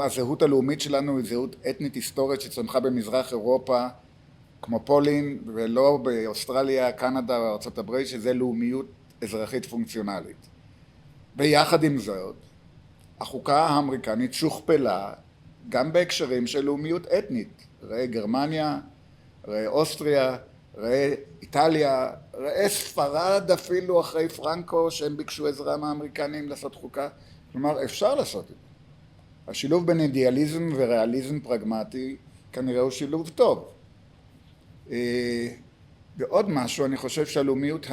הזהות הלאומית שלנו היא זהות אתנית היסטורית שצמחה במזרח אירופה כמו פולין ולא באוסטרליה, קנדה או ארצות הברית, שזה לאומיות אזרחית פונקציונלית. ויחד עם זאת, החוקה האמריקנית שוכפלה גם בהקשרים של לאומיות אתנית. ראה גרמניה, ראה אוסטריה, ראה איטליה, ראה ספרד אפילו אחרי פרנקו שהם ביקשו עזרה מהאמריקנים לעשות חוקה. כלומר, אפשר לעשות את זה. השילוב בין אידיאליזם וריאליזם פרגמטי כנראה הוא שילוב טוב. ועוד משהו, אני חושב שהלאומיות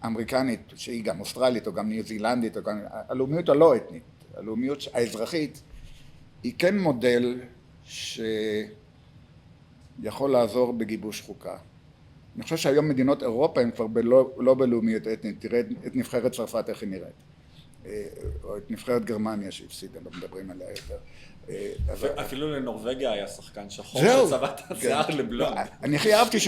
האמריקנית, שהיא גם אוסטרלית או גם ניו זילנדית, או גם, הלאומיות הלא אתנית, הלאומיות האזרחית, היא כן מודל שיכול לעזור בגיבוש חוקה. אני חושב שהיום מדינות אירופה הן כבר לא בלאומיות אתנית, תראה את נבחרת צרפת איך היא נראית, או את נבחרת גרמניה שהפסידה, לא מדברים עליה יותר. אפילו לנורווגיה היה שחקן שחור שצבע את השיער לבלונד. אני הכי אהבתי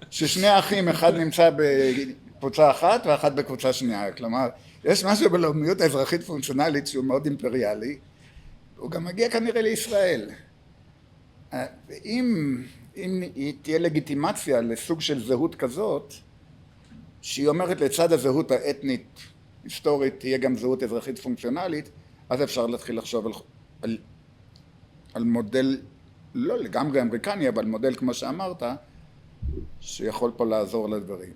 ששני אחים, אחד נמצא בקבוצה אחת ואחד בקבוצה שנייה. כלומר, יש משהו בלאומיות האזרחית פונקציונלית שהוא מאוד אימפריאלי, הוא גם מגיע כנראה לישראל. אם תהיה לגיטימציה לסוג של זהות כזאת, שהיא אומרת לצד הזהות האתנית היסטורית תהיה גם זהות אזרחית פונקציונלית, אז אפשר להתחיל לחשוב על מודל לא לגמרי אמריקני, אבל מודל כמו שאמרת, שיכול פה לעזור לדברים.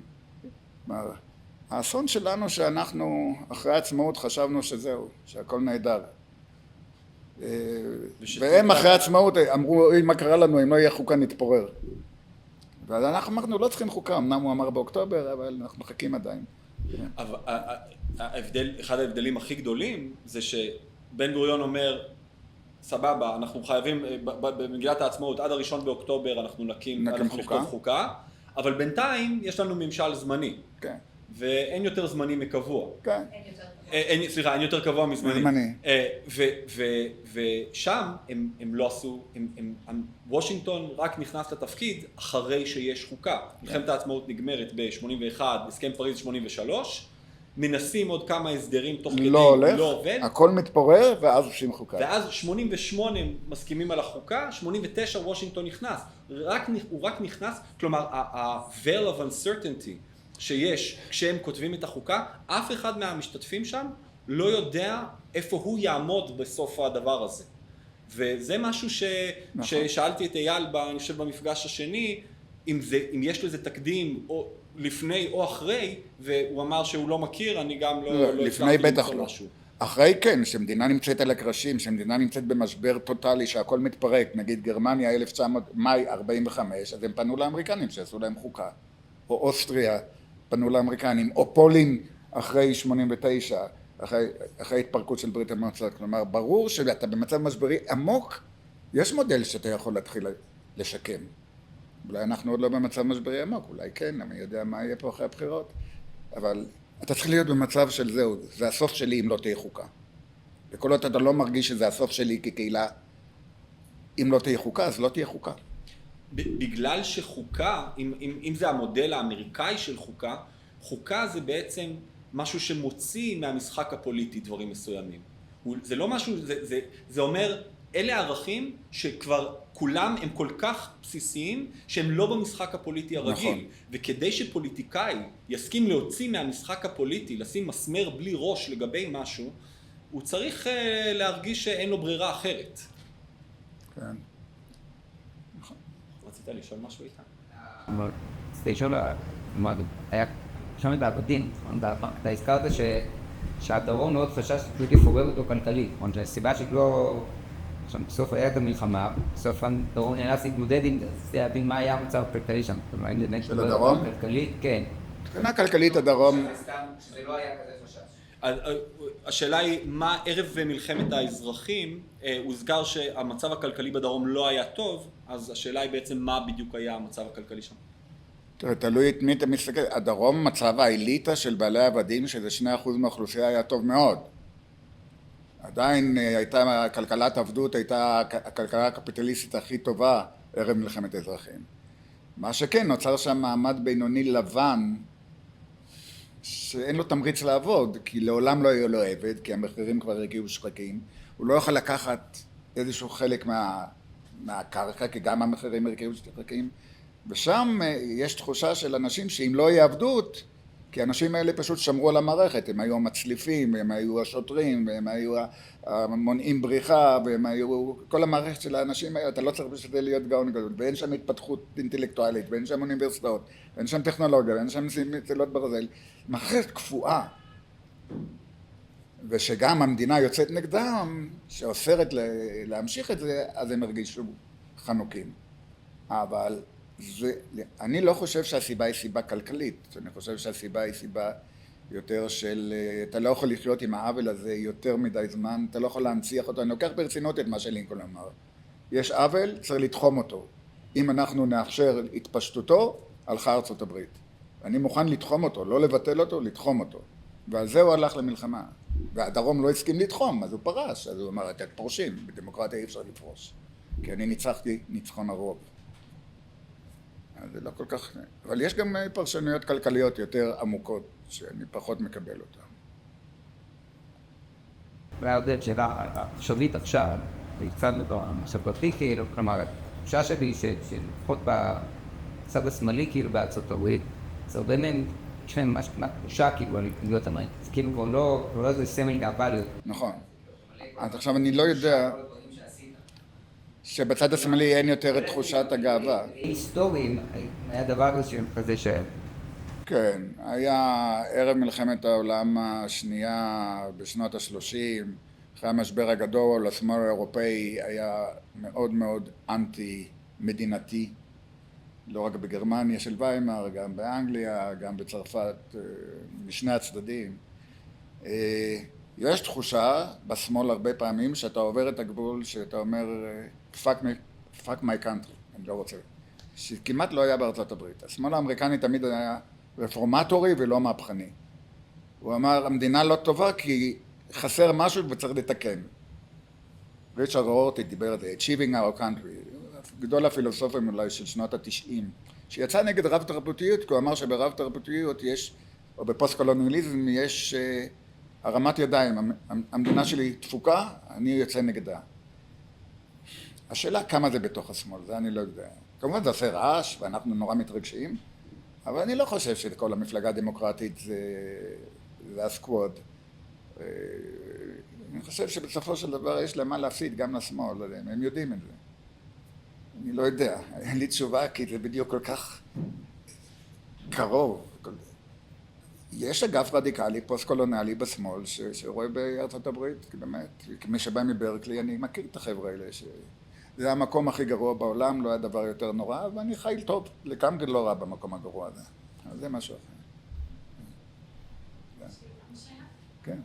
האסון שלנו שאנחנו אחרי העצמאות חשבנו שזהו, שהכל נהדר. והם אחרי העצמאות אמרו, מה קרה לנו, אם לא יהיה חוקה נתפורר. ואז אנחנו אמרנו, לא צריכים חוקה, אמנם הוא אמר באוקטובר, אבל אנחנו מחכים עדיין. אבל אחד ההבדלים הכי גדולים זה שבן גוריון אומר, סבבה, אנחנו חייבים, במגילת העצמאות, עד הראשון באוקטובר אנחנו נכתוב חוקה, אבל בינתיים יש לנו ממשל זמני. כן. ואין יותר זמני מקבוע. כן. סליחה, אין יותר קבוע מזמני. זמני. ושם הם לא עשו, וושינגטון רק נכנס לתפקיד אחרי שיש חוקה. מלחמת העצמאות נגמרת ב-81, הסכם פריז 83, מנסים עוד כמה הסדרים תוך כדי, לא הולך, לא עובד. הכל מתפורר ואז עושים חוקה. ואז 88 מסכימים על החוקה, 89 וושינגטון נכנס. הוא רק נכנס, כלומר, ה-veil of uncertainty שיש כשהם כותבים את החוקה, אף אחד מהמשתתפים שם לא יודע איפה הוא יעמוד בסוף הדבר הזה. וזה משהו ששאלתי את אייל, אני חושב במפגש השני, אם יש לזה תקדים או לפני או אחרי, והוא אמר שהוא לא מכיר, אני גם לא לפני בטח לא. אחרי כן, שמדינה נמצאת על הקרשים, שמדינה נמצאת במשבר טוטלי, שהכל מתפרק, נגיד גרמניה מאי 45, אז הם פנו לאמריקנים שעשו להם חוקה. או אוסטריה פנו לאמריקנים, או פולין אחרי 89, אחרי התפרקות של ברית המועצות. כלומר, ברור שאתה במצב משברי עמוק, יש מודל שאתה יכול להתחיל לשקם. אולי אנחנו עוד לא במצב משברי עמוק, אולי כן, אני יודע מה יהיה פה אחרי הבחירות, אבל אתה צריך להיות במצב של זהו, זה הסוף שלי אם לא תהיה חוקה. וכל עוד אתה לא מרגיש שזה הסוף שלי כקהילה, אם לא תהיה חוקה, אז לא תהיה חוקה. בגלל שחוקה, אם זה המודל האמריקאי של חוקה, חוקה זה בעצם משהו שמוציא מהמשחק הפוליטי דברים מסוימים. זה לא משהו, זה אומר, אלה ערכים שכבר כולם הם כל כך בסיסיים שהם לא במשחק הפוליטי הרגיל. נכון. וכדי שפוליטיקאי יסכים להוציא מהמשחק הפוליטי, לשים מסמר בלי ראש לגבי משהו, הוא צריך להרגיש שאין לו ברירה אחרת. כן. רצית לשאול משהו איתה? רציתי לשאול, היה שם את העבדים, אתה הזכרת שהדרום מאוד חשש שפשוט יפורר אותו כלכלית, הסיבה שכלא, בסוף היה את המלחמה, בסוף הדרום נאלץ להתמודד עם זה, להבין מה היה המצב הכלכלי שם. של הדרום? כלכלית, כן. מבחינה כלכלית הדרום... שזה לא היה כזה חשש. השאלה היא, מה ערב מלחמת האזרחים, הוזכר שהמצב הכלכלי בדרום לא היה טוב, אז השאלה היא בעצם מה בדיוק היה המצב הכלכלי שם. תלוי את מי אתה מסתכל, הדרום מצב האליטה של בעלי עבדים, שזה 2% מהאוכלוסייה, היה טוב מאוד. עדיין הייתה, כלכלת עבדות הייתה הכלכלה הקפיטליסטית הכי טובה ערב מלחמת האזרחים. מה שכן, נוצר שם מעמד בינוני לבן, שאין לו תמריץ לעבוד, כי לעולם לא יהיה לו עבד, כי המחירים כבר הגיעו שחקים. הוא לא יכול לקחת איזשהו חלק מהקרקע, כי גם המחירים הגיעו שחקים. ושם יש תחושה של אנשים שאם לא יהיה עבדות, כי האנשים האלה פשוט שמרו על המערכת, הם היו המצליפים, הם היו השוטרים, והם היו המונעים בריחה, והם היו... כל המערכת של האנשים האלה, אתה לא צריך בשביל להיות גאון גדול, ואין שם התפתחות אינטלקטואלית, ואין שם אוניברסיטאות, ואין שם טכנולוגיה, ואין שם מסילות ברזל. מערכת קפואה, ושגם המדינה יוצאת נגדם, שאוסרת להמשיך את זה, אז הם הרגישו חנוקים. אבל אני לא חושב שהסיבה היא סיבה כלכלית, אני חושב שהסיבה היא סיבה יותר של, אתה לא יכול לחיות עם העוול הזה יותר מדי זמן, אתה לא יכול להנציח אותו, אני לוקח ברצינות את מה שלינקולן אמר. יש עוול, צריך לתחום אותו. אם אנחנו נאפשר התפשטותו, הלכה ארצות הברית. אני מוכן לתחום אותו, לא לבטל אותו, לתחום אותו. ועל זה הוא הלך למלחמה. והדרום לא הסכים לתחום, אז הוא פרש, אז הוא אמר, אתם פורשים, בדמוקרטיה אי אפשר לפרוש. כי אני ניצחתי ניצחון הרוב. אז זה לא כל כך... אבל יש גם פרשנויות כלכליות יותר עמוקות, שאני פחות מקבל אותן. והעודד שאלה שולית עכשיו, והצד אותו המחשבתי כאילו, כלומר, התחושה שלי שלפחות בצד השמאלי כאילו בארצות הברית, זה הרבה מהם, יש להם ממש כמעט תחושה כאילו להיות אמרית, זה כאילו לא איזה סמל גאווה להיות. נכון. אז עכשיו אני לא יודע שבצד השמאלי אין יותר את תחושת הגאווה. היסטוריים, היה דבר כזה ש... כן, היה ערב מלחמת העולם השנייה בשנות ה-30, אחרי המשבר הגדול, השמאל האירופאי היה מאוד מאוד אנטי-מדינתי, לא רק בגרמניה של ויימאר, גם באנגליה, גם בצרפת, משני הצדדים. יש תחושה בשמאל הרבה פעמים שאתה עובר את הגבול, שאתה אומר, fuck my country, אני לא רוצה. שכמעט לא היה בארצות הברית. השמאל האמריקני תמיד היה רפורמטורי ולא מהפכני. הוא אמר, המדינה לא טובה כי חסר משהו וצריך לתקן. ריצ'רד הורטי דיבר על זה, Achieving our country, גדול הפילוסופים אולי של שנות ה-90, שיצא נגד רב תרבותיות, כי הוא אמר שברב תרבותיות יש או בפוסט-קולוניאליזם יש הרמת ידיים, המדינה שלי תפוקה, אני יוצא נגדה. השאלה כמה זה בתוך השמאל, זה אני לא יודע. כמובן זה עושה רעש ואנחנו נורא מתרגשים, אבל אני לא חושב שכל המפלגה הדמוקרטית זה הסקווד. אני חושב שבסופו של דבר יש להם מה להפסיד גם לשמאל, הם יודעים את זה. אני לא יודע, אין לי תשובה כי זה בדיוק כל כך קרוב. יש אגף רדיקלי פוסט-קולוניאלי בשמאל שרואה בארצות הברית, כי באמת, כמי שבא מברקלי אני מכיר את החבר'ה האלה זה המקום הכי גרוע בעולם, לא היה דבר יותר נורא, ואני חי טוב, לגמרי לא רע במקום הגרוע הזה. אבל זה משהו אחר. כן.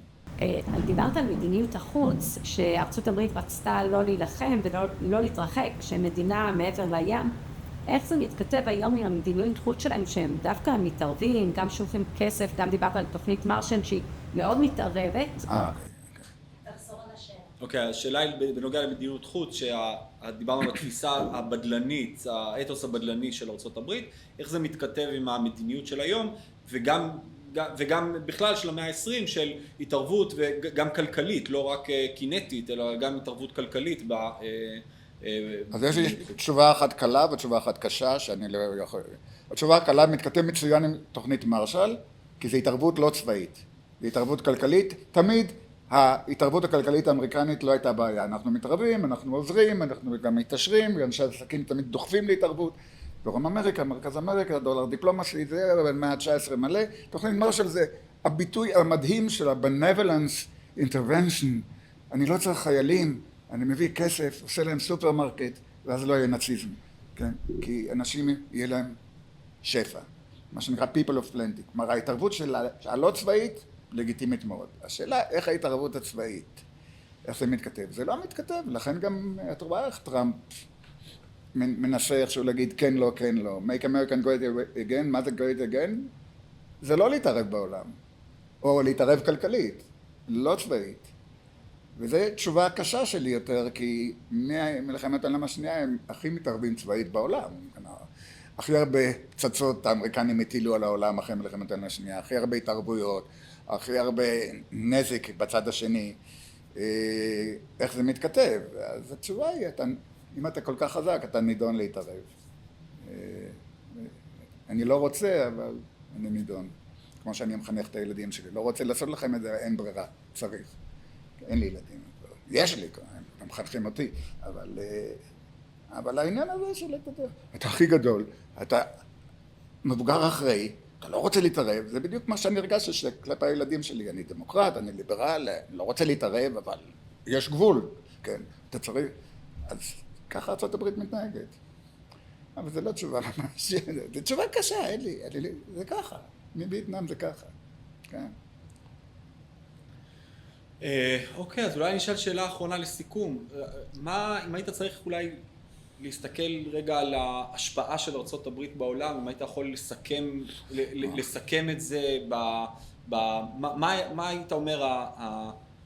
דיברת על מדיניות החוץ, שארצות הברית רצתה לא להילחם ולא להתרחק, שמדינה מעבר לים. איך זה מתכתב היום עם המדיניות חוץ שלהם, שהם דווקא מתערבים, גם שולחים כסף, גם דיברת על תוכנית מרשן שהיא מאוד מתערבת? אוקיי, השאלה היא בנוגע למדיניות חוץ, שדיברנו על התפיסה הבדלנית, האתוס הבדלני של ארצות הברית, איך זה מתכתב עם המדיניות של היום, וגם בכלל של המאה ה-20 של התערבות וגם כלכלית, לא רק קינטית, אלא גם התערבות כלכלית. אז יש לי תשובה אחת קלה ותשובה אחת קשה שאני לא יכול... התשובה הקלה מתכתב מצוין עם תוכנית מרשל, כי זו התערבות לא צבאית, זו התערבות כלכלית. תמיד ההתערבות הכלכלית האמריקנית לא הייתה בעיה. אנחנו מתערבים, אנחנו עוזרים, אנחנו גם מתעשרים, ואנשי עסקים תמיד דוחפים להתערבות. דרום אמריקה, מרכז אמריקה, דולר דיפלומסי, זה במאה ה-19 מלא. תוכנית מרשל זה הביטוי המדהים של ה-benevolence intervention. אני לא צריך חיילים, אני מביא כסף, עושה להם סופרמרקט, ואז לא יהיה נאציזם. כן? כי אנשים יהיה להם שפע. מה שנקרא people of plenty. כלומר, ההתערבות של הלא צבאית, לגיטימית מאוד. השאלה איך ההתערבות הצבאית, איך זה מתכתב? זה לא מתכתב, לכן גם את רואה איך טראמפ מנסה איכשהו להגיד כן לא, כן לא. Make American great again, מה זה great again? זה לא להתערב בעולם, או להתערב כלכלית, לא צבאית. וזו תשובה קשה שלי יותר, כי ממלחמת העולם השנייה הם הכי מתערבים צבאית בעולם. הכי הרבה פצצות האמריקנים הטילו על העולם אחרי מלחמת העולם השנייה, הכי הרבה התערבויות, הכי הרבה נזק בצד השני. איך זה מתכתב? אז התשובה היא, אם אתה כל כך חזק, אתה נידון להתערב. אני לא רוצה, אבל אני נידון. כמו שאני מחנך את הילדים שלי. לא רוצה לעשות לכם את זה, אין ברירה, צריך. אין לי ילדים. יש לי, הם מחנכים אותי, אבל העניין הזה של אתה הכי גדול, אתה מבוגר אחראי, אתה לא רוצה להתערב, זה בדיוק מה שאני הרגשתי כלפי הילדים שלי. אני דמוקרט, אני ליברל, לא רוצה להתערב, אבל יש גבול, כן, אתה צריך, אז ככה ארצות הברית מתנהגת. אבל זה לא תשובה ממש, זה תשובה קשה, אין לי, זה ככה, מווייטנאם זה ככה, כן. אוקיי, אז אולי נשאל שאלה אחרונה לסיכום. אם היית צריך אולי להסתכל רגע על ההשפעה של ארצות הברית בעולם, אם היית יכול לסכם את זה, מה היית אומר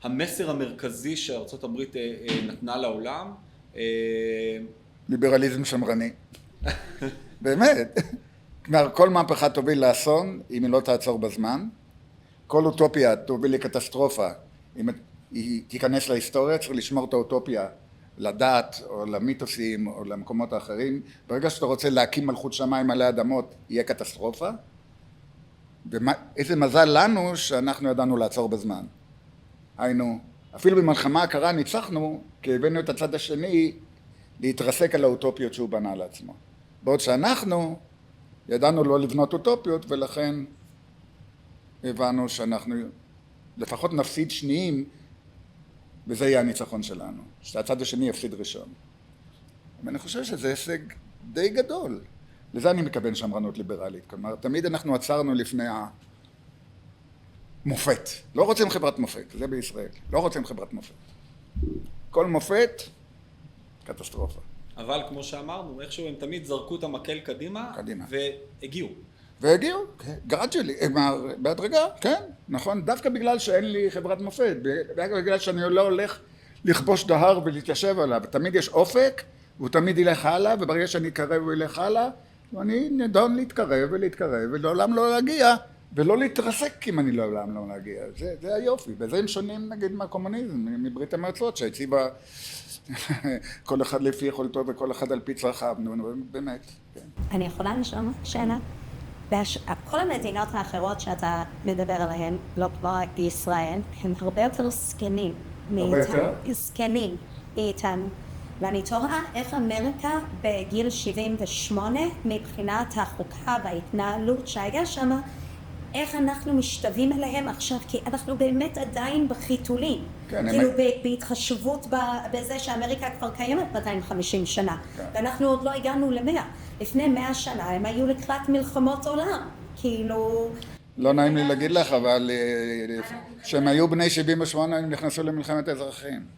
המסר המרכזי שארצות הברית נתנה לעולם? ליברליזם שמרני. באמת. כלומר, כל מהפכה תוביל לאסון אם היא לא תעצור בזמן. כל אוטופיה תוביל לקטסטרופה אם היא תיכנס להיסטוריה. צריך לשמור את האוטופיה לדת או למיתוסים או למקומות האחרים. ברגע שאתה רוצה להקים מלכות שמיים עלי אדמות, יהיה קטסטרופה. ואיזה מזל לנו שאנחנו ידענו לעצור בזמן. היינו, אפילו במלחמה הקרה ניצחנו, כי הבאנו את הצד השני להתרסק על האוטופיות שהוא בנה לעצמו. בעוד שאנחנו ידענו לא לבנות אוטופיות, ולכן הבנו שאנחנו לפחות נפסיד שניים, וזה יהיה הניצחון שלנו, שהצד השני יפסיד ראשון. ואני חושב שזה הישג די גדול. לזה אני מכוון שמרנות ליברלית. כלומר, תמיד אנחנו עצרנו לפני המופת. לא רוצים חברת מופת, זה בישראל. לא רוצים חברת מופת. כל מופת, קטסטרופה. אבל כמו שאמרנו, איכשהו הם תמיד זרקו את המקל קדימה. והגיעו, גרדג'לי, בהדרגה, כן, נכון, דווקא בגלל שאין לי חברת מופת, בגלל שאני לא הולך לכבוש דהר ולהתיישב עליו, תמיד יש אופק, והוא תמיד ילך הלאה, וברגע שאני אקרב הוא ילך הלאה, ואני נדון להתקרב ולהתקרב, ולעולם לא להגיע ולא להתרסק אם אני לא יודע לא להגיע. זה היופי, וזה הם שונים נגיד מהקומוניזם, מברית המועצות שהציבה כל אחד לפי יכולתו וכל אחד על פי צרכיו, באמת. כן. אני יכולה לשאול שאלה? כל המדינות האחרות שאתה מדבר עליהן, לא כמו ישראל, הם הרבה יותר זקנים זקנים מאיתנו. ואני תוהה איך אמריקה בגיל 78 מבחינת החוקה וההתנהלות שהיה שם, איך אנחנו משתווים אליהם עכשיו, כי אנחנו באמת עדיין בחיתולים. כן, כאילו בהתחשבות בזה שאמריקה כבר קיימת 250 שנה, כן. ואנחנו עוד לא הגענו ל100. לפני 100 שנה הם היו לקראת מלחמות עולם, כאילו... לא נעים לי להגיד לך, אבל כשהם היו בני 78 הם נכנסו למלחמת האזרחים.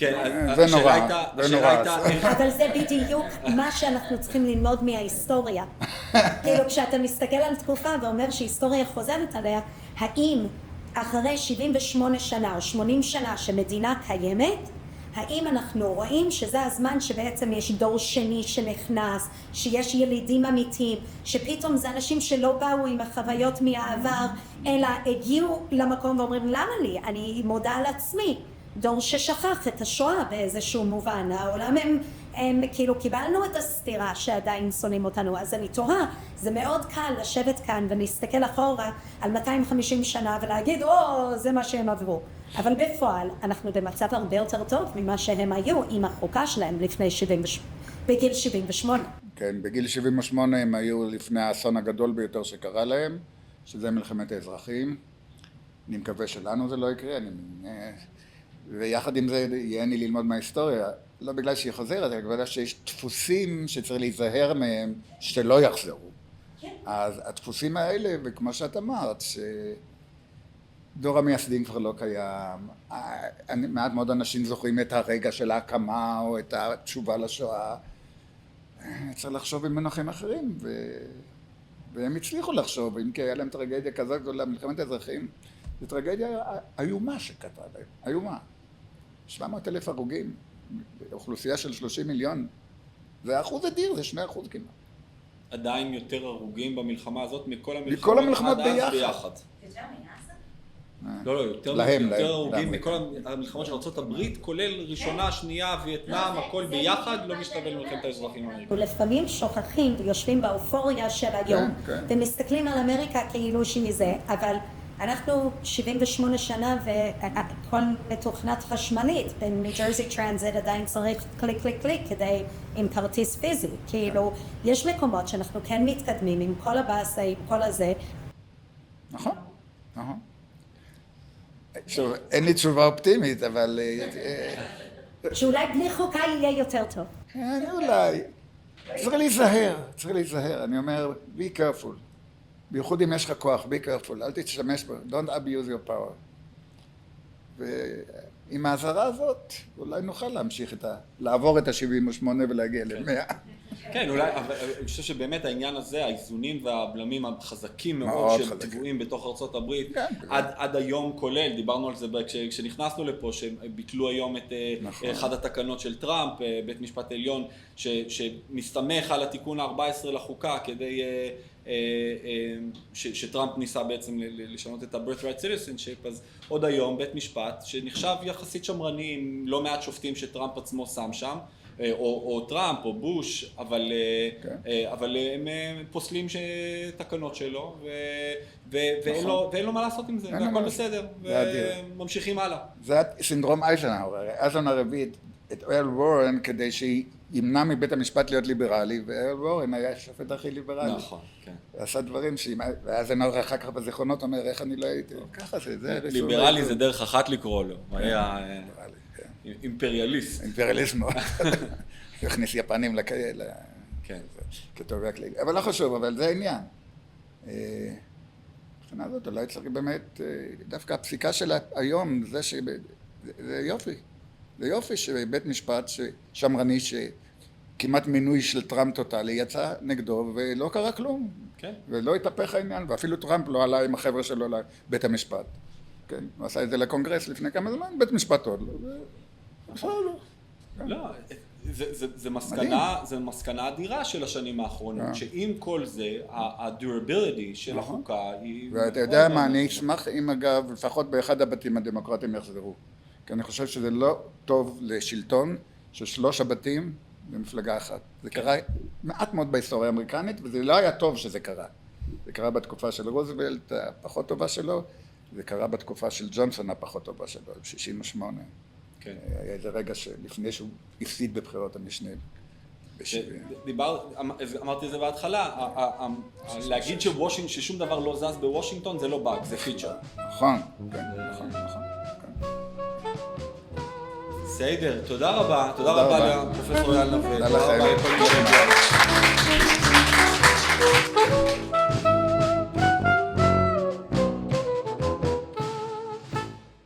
כן, זה השאלה נורא, הייתה, זה השאלה נורא. הייתה, אבל זה בדיוק מה שאנחנו צריכים ללמוד מההיסטוריה. כאילו כשאתה מסתכל על תקופה ואומר שהיסטוריה חוזרת עליה, האם אחרי 78 שנה או 80 שנה שמדינה קיימת, האם אנחנו רואים שזה הזמן שבעצם יש דור שני שנכנס, שיש ילידים אמיתיים, שפתאום זה אנשים שלא באו עם החוויות מהעבר, אלא הגיעו למקום ואומרים למה לי? אני מודה על עצמי. דור ששכח את השואה באיזשהו מובן, העולם הם כאילו קיבלנו את הסתירה שעדיין שונאים אותנו, אז אני תוהה, זה מאוד קל לשבת כאן ולהסתכל אחורה על 250 שנה ולהגיד זה מה שהם עברו, אבל בפועל אנחנו במצב הרבה יותר טוב ממה שהם היו עם החוקה שלהם בגיל 78. כן, בגיל 78 הם היו לפני האסון הגדול ביותר שקרה להם, שזה מלחמת האזרחים. אני מקווה שלנו זה לא יקרה, ויחד עם זה יהיה לי ללמוד מההיסטוריה, לא בגלל שהיא חוזרת, אלא בגלל שיש דפוסים שצריך להיזהר מהם שלא יחזרו. אז הדפוסים האלה, וכמו שאת אמרת, שדור המייסדים כבר לא קיים, מעט מאוד אנשים זוכרים את הרגע של ההקמה או את התשובה לשואה, צריך לחשוב במונחים אחרים, והם הצליחו לחשוב, אם כי היה להם טרגדיה כזאת גדולה, מלחמת האזרחים, זו טרגדיה איומה שקטה להם, איומה. 700,000 הרוגים, אוכלוסייה של 30 מיליון, זה אחוז אדיר, זה 2% כמעט. עדיין יותר הרוגים במלחמה הזאת מכל המלחמות ביחד. לא, יותר הרוגים מכל המלחמות של ארצות הברית, כולל ראשונה, שנייה, וייטנאם, הכל ביחד, לא משתווה למלחמת האזרחים האמריקאים. ולפעמים שוכחים ויושבים באופוריה של היום, ומסתכלים על אמריקה כאילו שהיא זה, אבל אנחנו 78 שנה וכל מתוכנת חשמלית בניו ג'רזי טרנזיט עדיין צריך קליק קליק קליק כדי עם כרטיס פיזי, כאילו יש מקומות שאנחנו כן מתקדמים עם כל הבאסה, עם כל הזה. נכון, נכון. עכשיו, אין לי תשובה אופטימית, אבל... שאולי בלי חוקה יהיה יותר טוב. אולי. צריך להיזהר, אני אומר, be careful. בייחוד אם יש לך כוח, be careful, אל תשתמש בו, don't abuse your power. ועם ההזרה הזאת, אולי נוכל להמשיך לעבור את ה-78 ולהגיע ל-100. כן, אולי, אבל אני חושב שבאמת העניין הזה, האיזונים והבלמים החזקים מאוד שטבועים בתוך ארצות הברית, עד היום כולל, דיברנו על זה כשנכנסנו לפה, שביטלו היום את אחד התקנות של טראמפ, בית משפט עליון, שמסתמך על התיקון ה-14 לחוקה, כדי שטראמפ ניסה בעצם לשנות את ה-birthright citizenship, אז עוד היום בית משפט שנחשב יחסית שמרני עם לא מעט שופטים שטראמפ עצמו שם שם, או טראמפ או בוש, אבל הם פוסלים תקנות שלו ואין לו מה לעשות עם זה, והכל בסדר, וממשיכים הלאה. זה סינדרום אייזנהאואר, אייזנהאואר הביא את ארל וורן כדי שימנע מבית המשפט להיות ליברלי, וארל וורן היה השופט הכי ליברלי. נכון, כן. עשה דברים ואייזנהאואר אחר כך בזיכרונות אומר איך אני לא הייתי, ככה זה. ליברלי זה דרך אחת לקרוא לו, הוא היה אימפריאליסט. אימפריאליסט מאוד. הכניס יפנים כטובי הכלי. אבל לא חשוב, אבל זה העניין. מבחינה הזאת אולי צריך באמת, דווקא הפסיקה של היום, זה יופי. זה יופי שבית משפט שמרני, שכמעט מינוי של טראמפ טוטלי, יצא נגדו ולא קרה כלום. כן. ולא התהפך העניין, ואפילו טראמפ לא עלה עם החבר'ה שלו לבית המשפט. כן, הוא עשה את זה לקונגרס לפני כמה זמן, בית משפט עוד לא. לא, זה מסקנה אדירה של השנים האחרונות, שעם כל זה, ה-durability של החוקה היא... ואתה יודע מה, אני אשמח אם אגב, לפחות באחד הבתים הדמוקרטיים יחזרו. כי אני חושב שזה לא טוב לשלטון של 3 בתים במפלגה אחת. זה קרה מעט מאוד בהיסטוריה האמריקנית, וזה לא היה טוב שזה קרה. זה קרה בתקופה של רוזוולט, הפחות טובה שלו, זה קרה בתקופה של ג'ונסון, הפחות טובה שלו, ב-68. כן. היה איזה רגע שלפני שהוא הפסיד בבחירות המשנה. אמרתי את זה בהתחלה, להגיד ששום דבר לא זז בוושינגטון זה לא באג, זה פיצ'ר. נכון, כן, נכון. בסדר, תודה רבה לפרופסור אייל נווה. תודה לכם.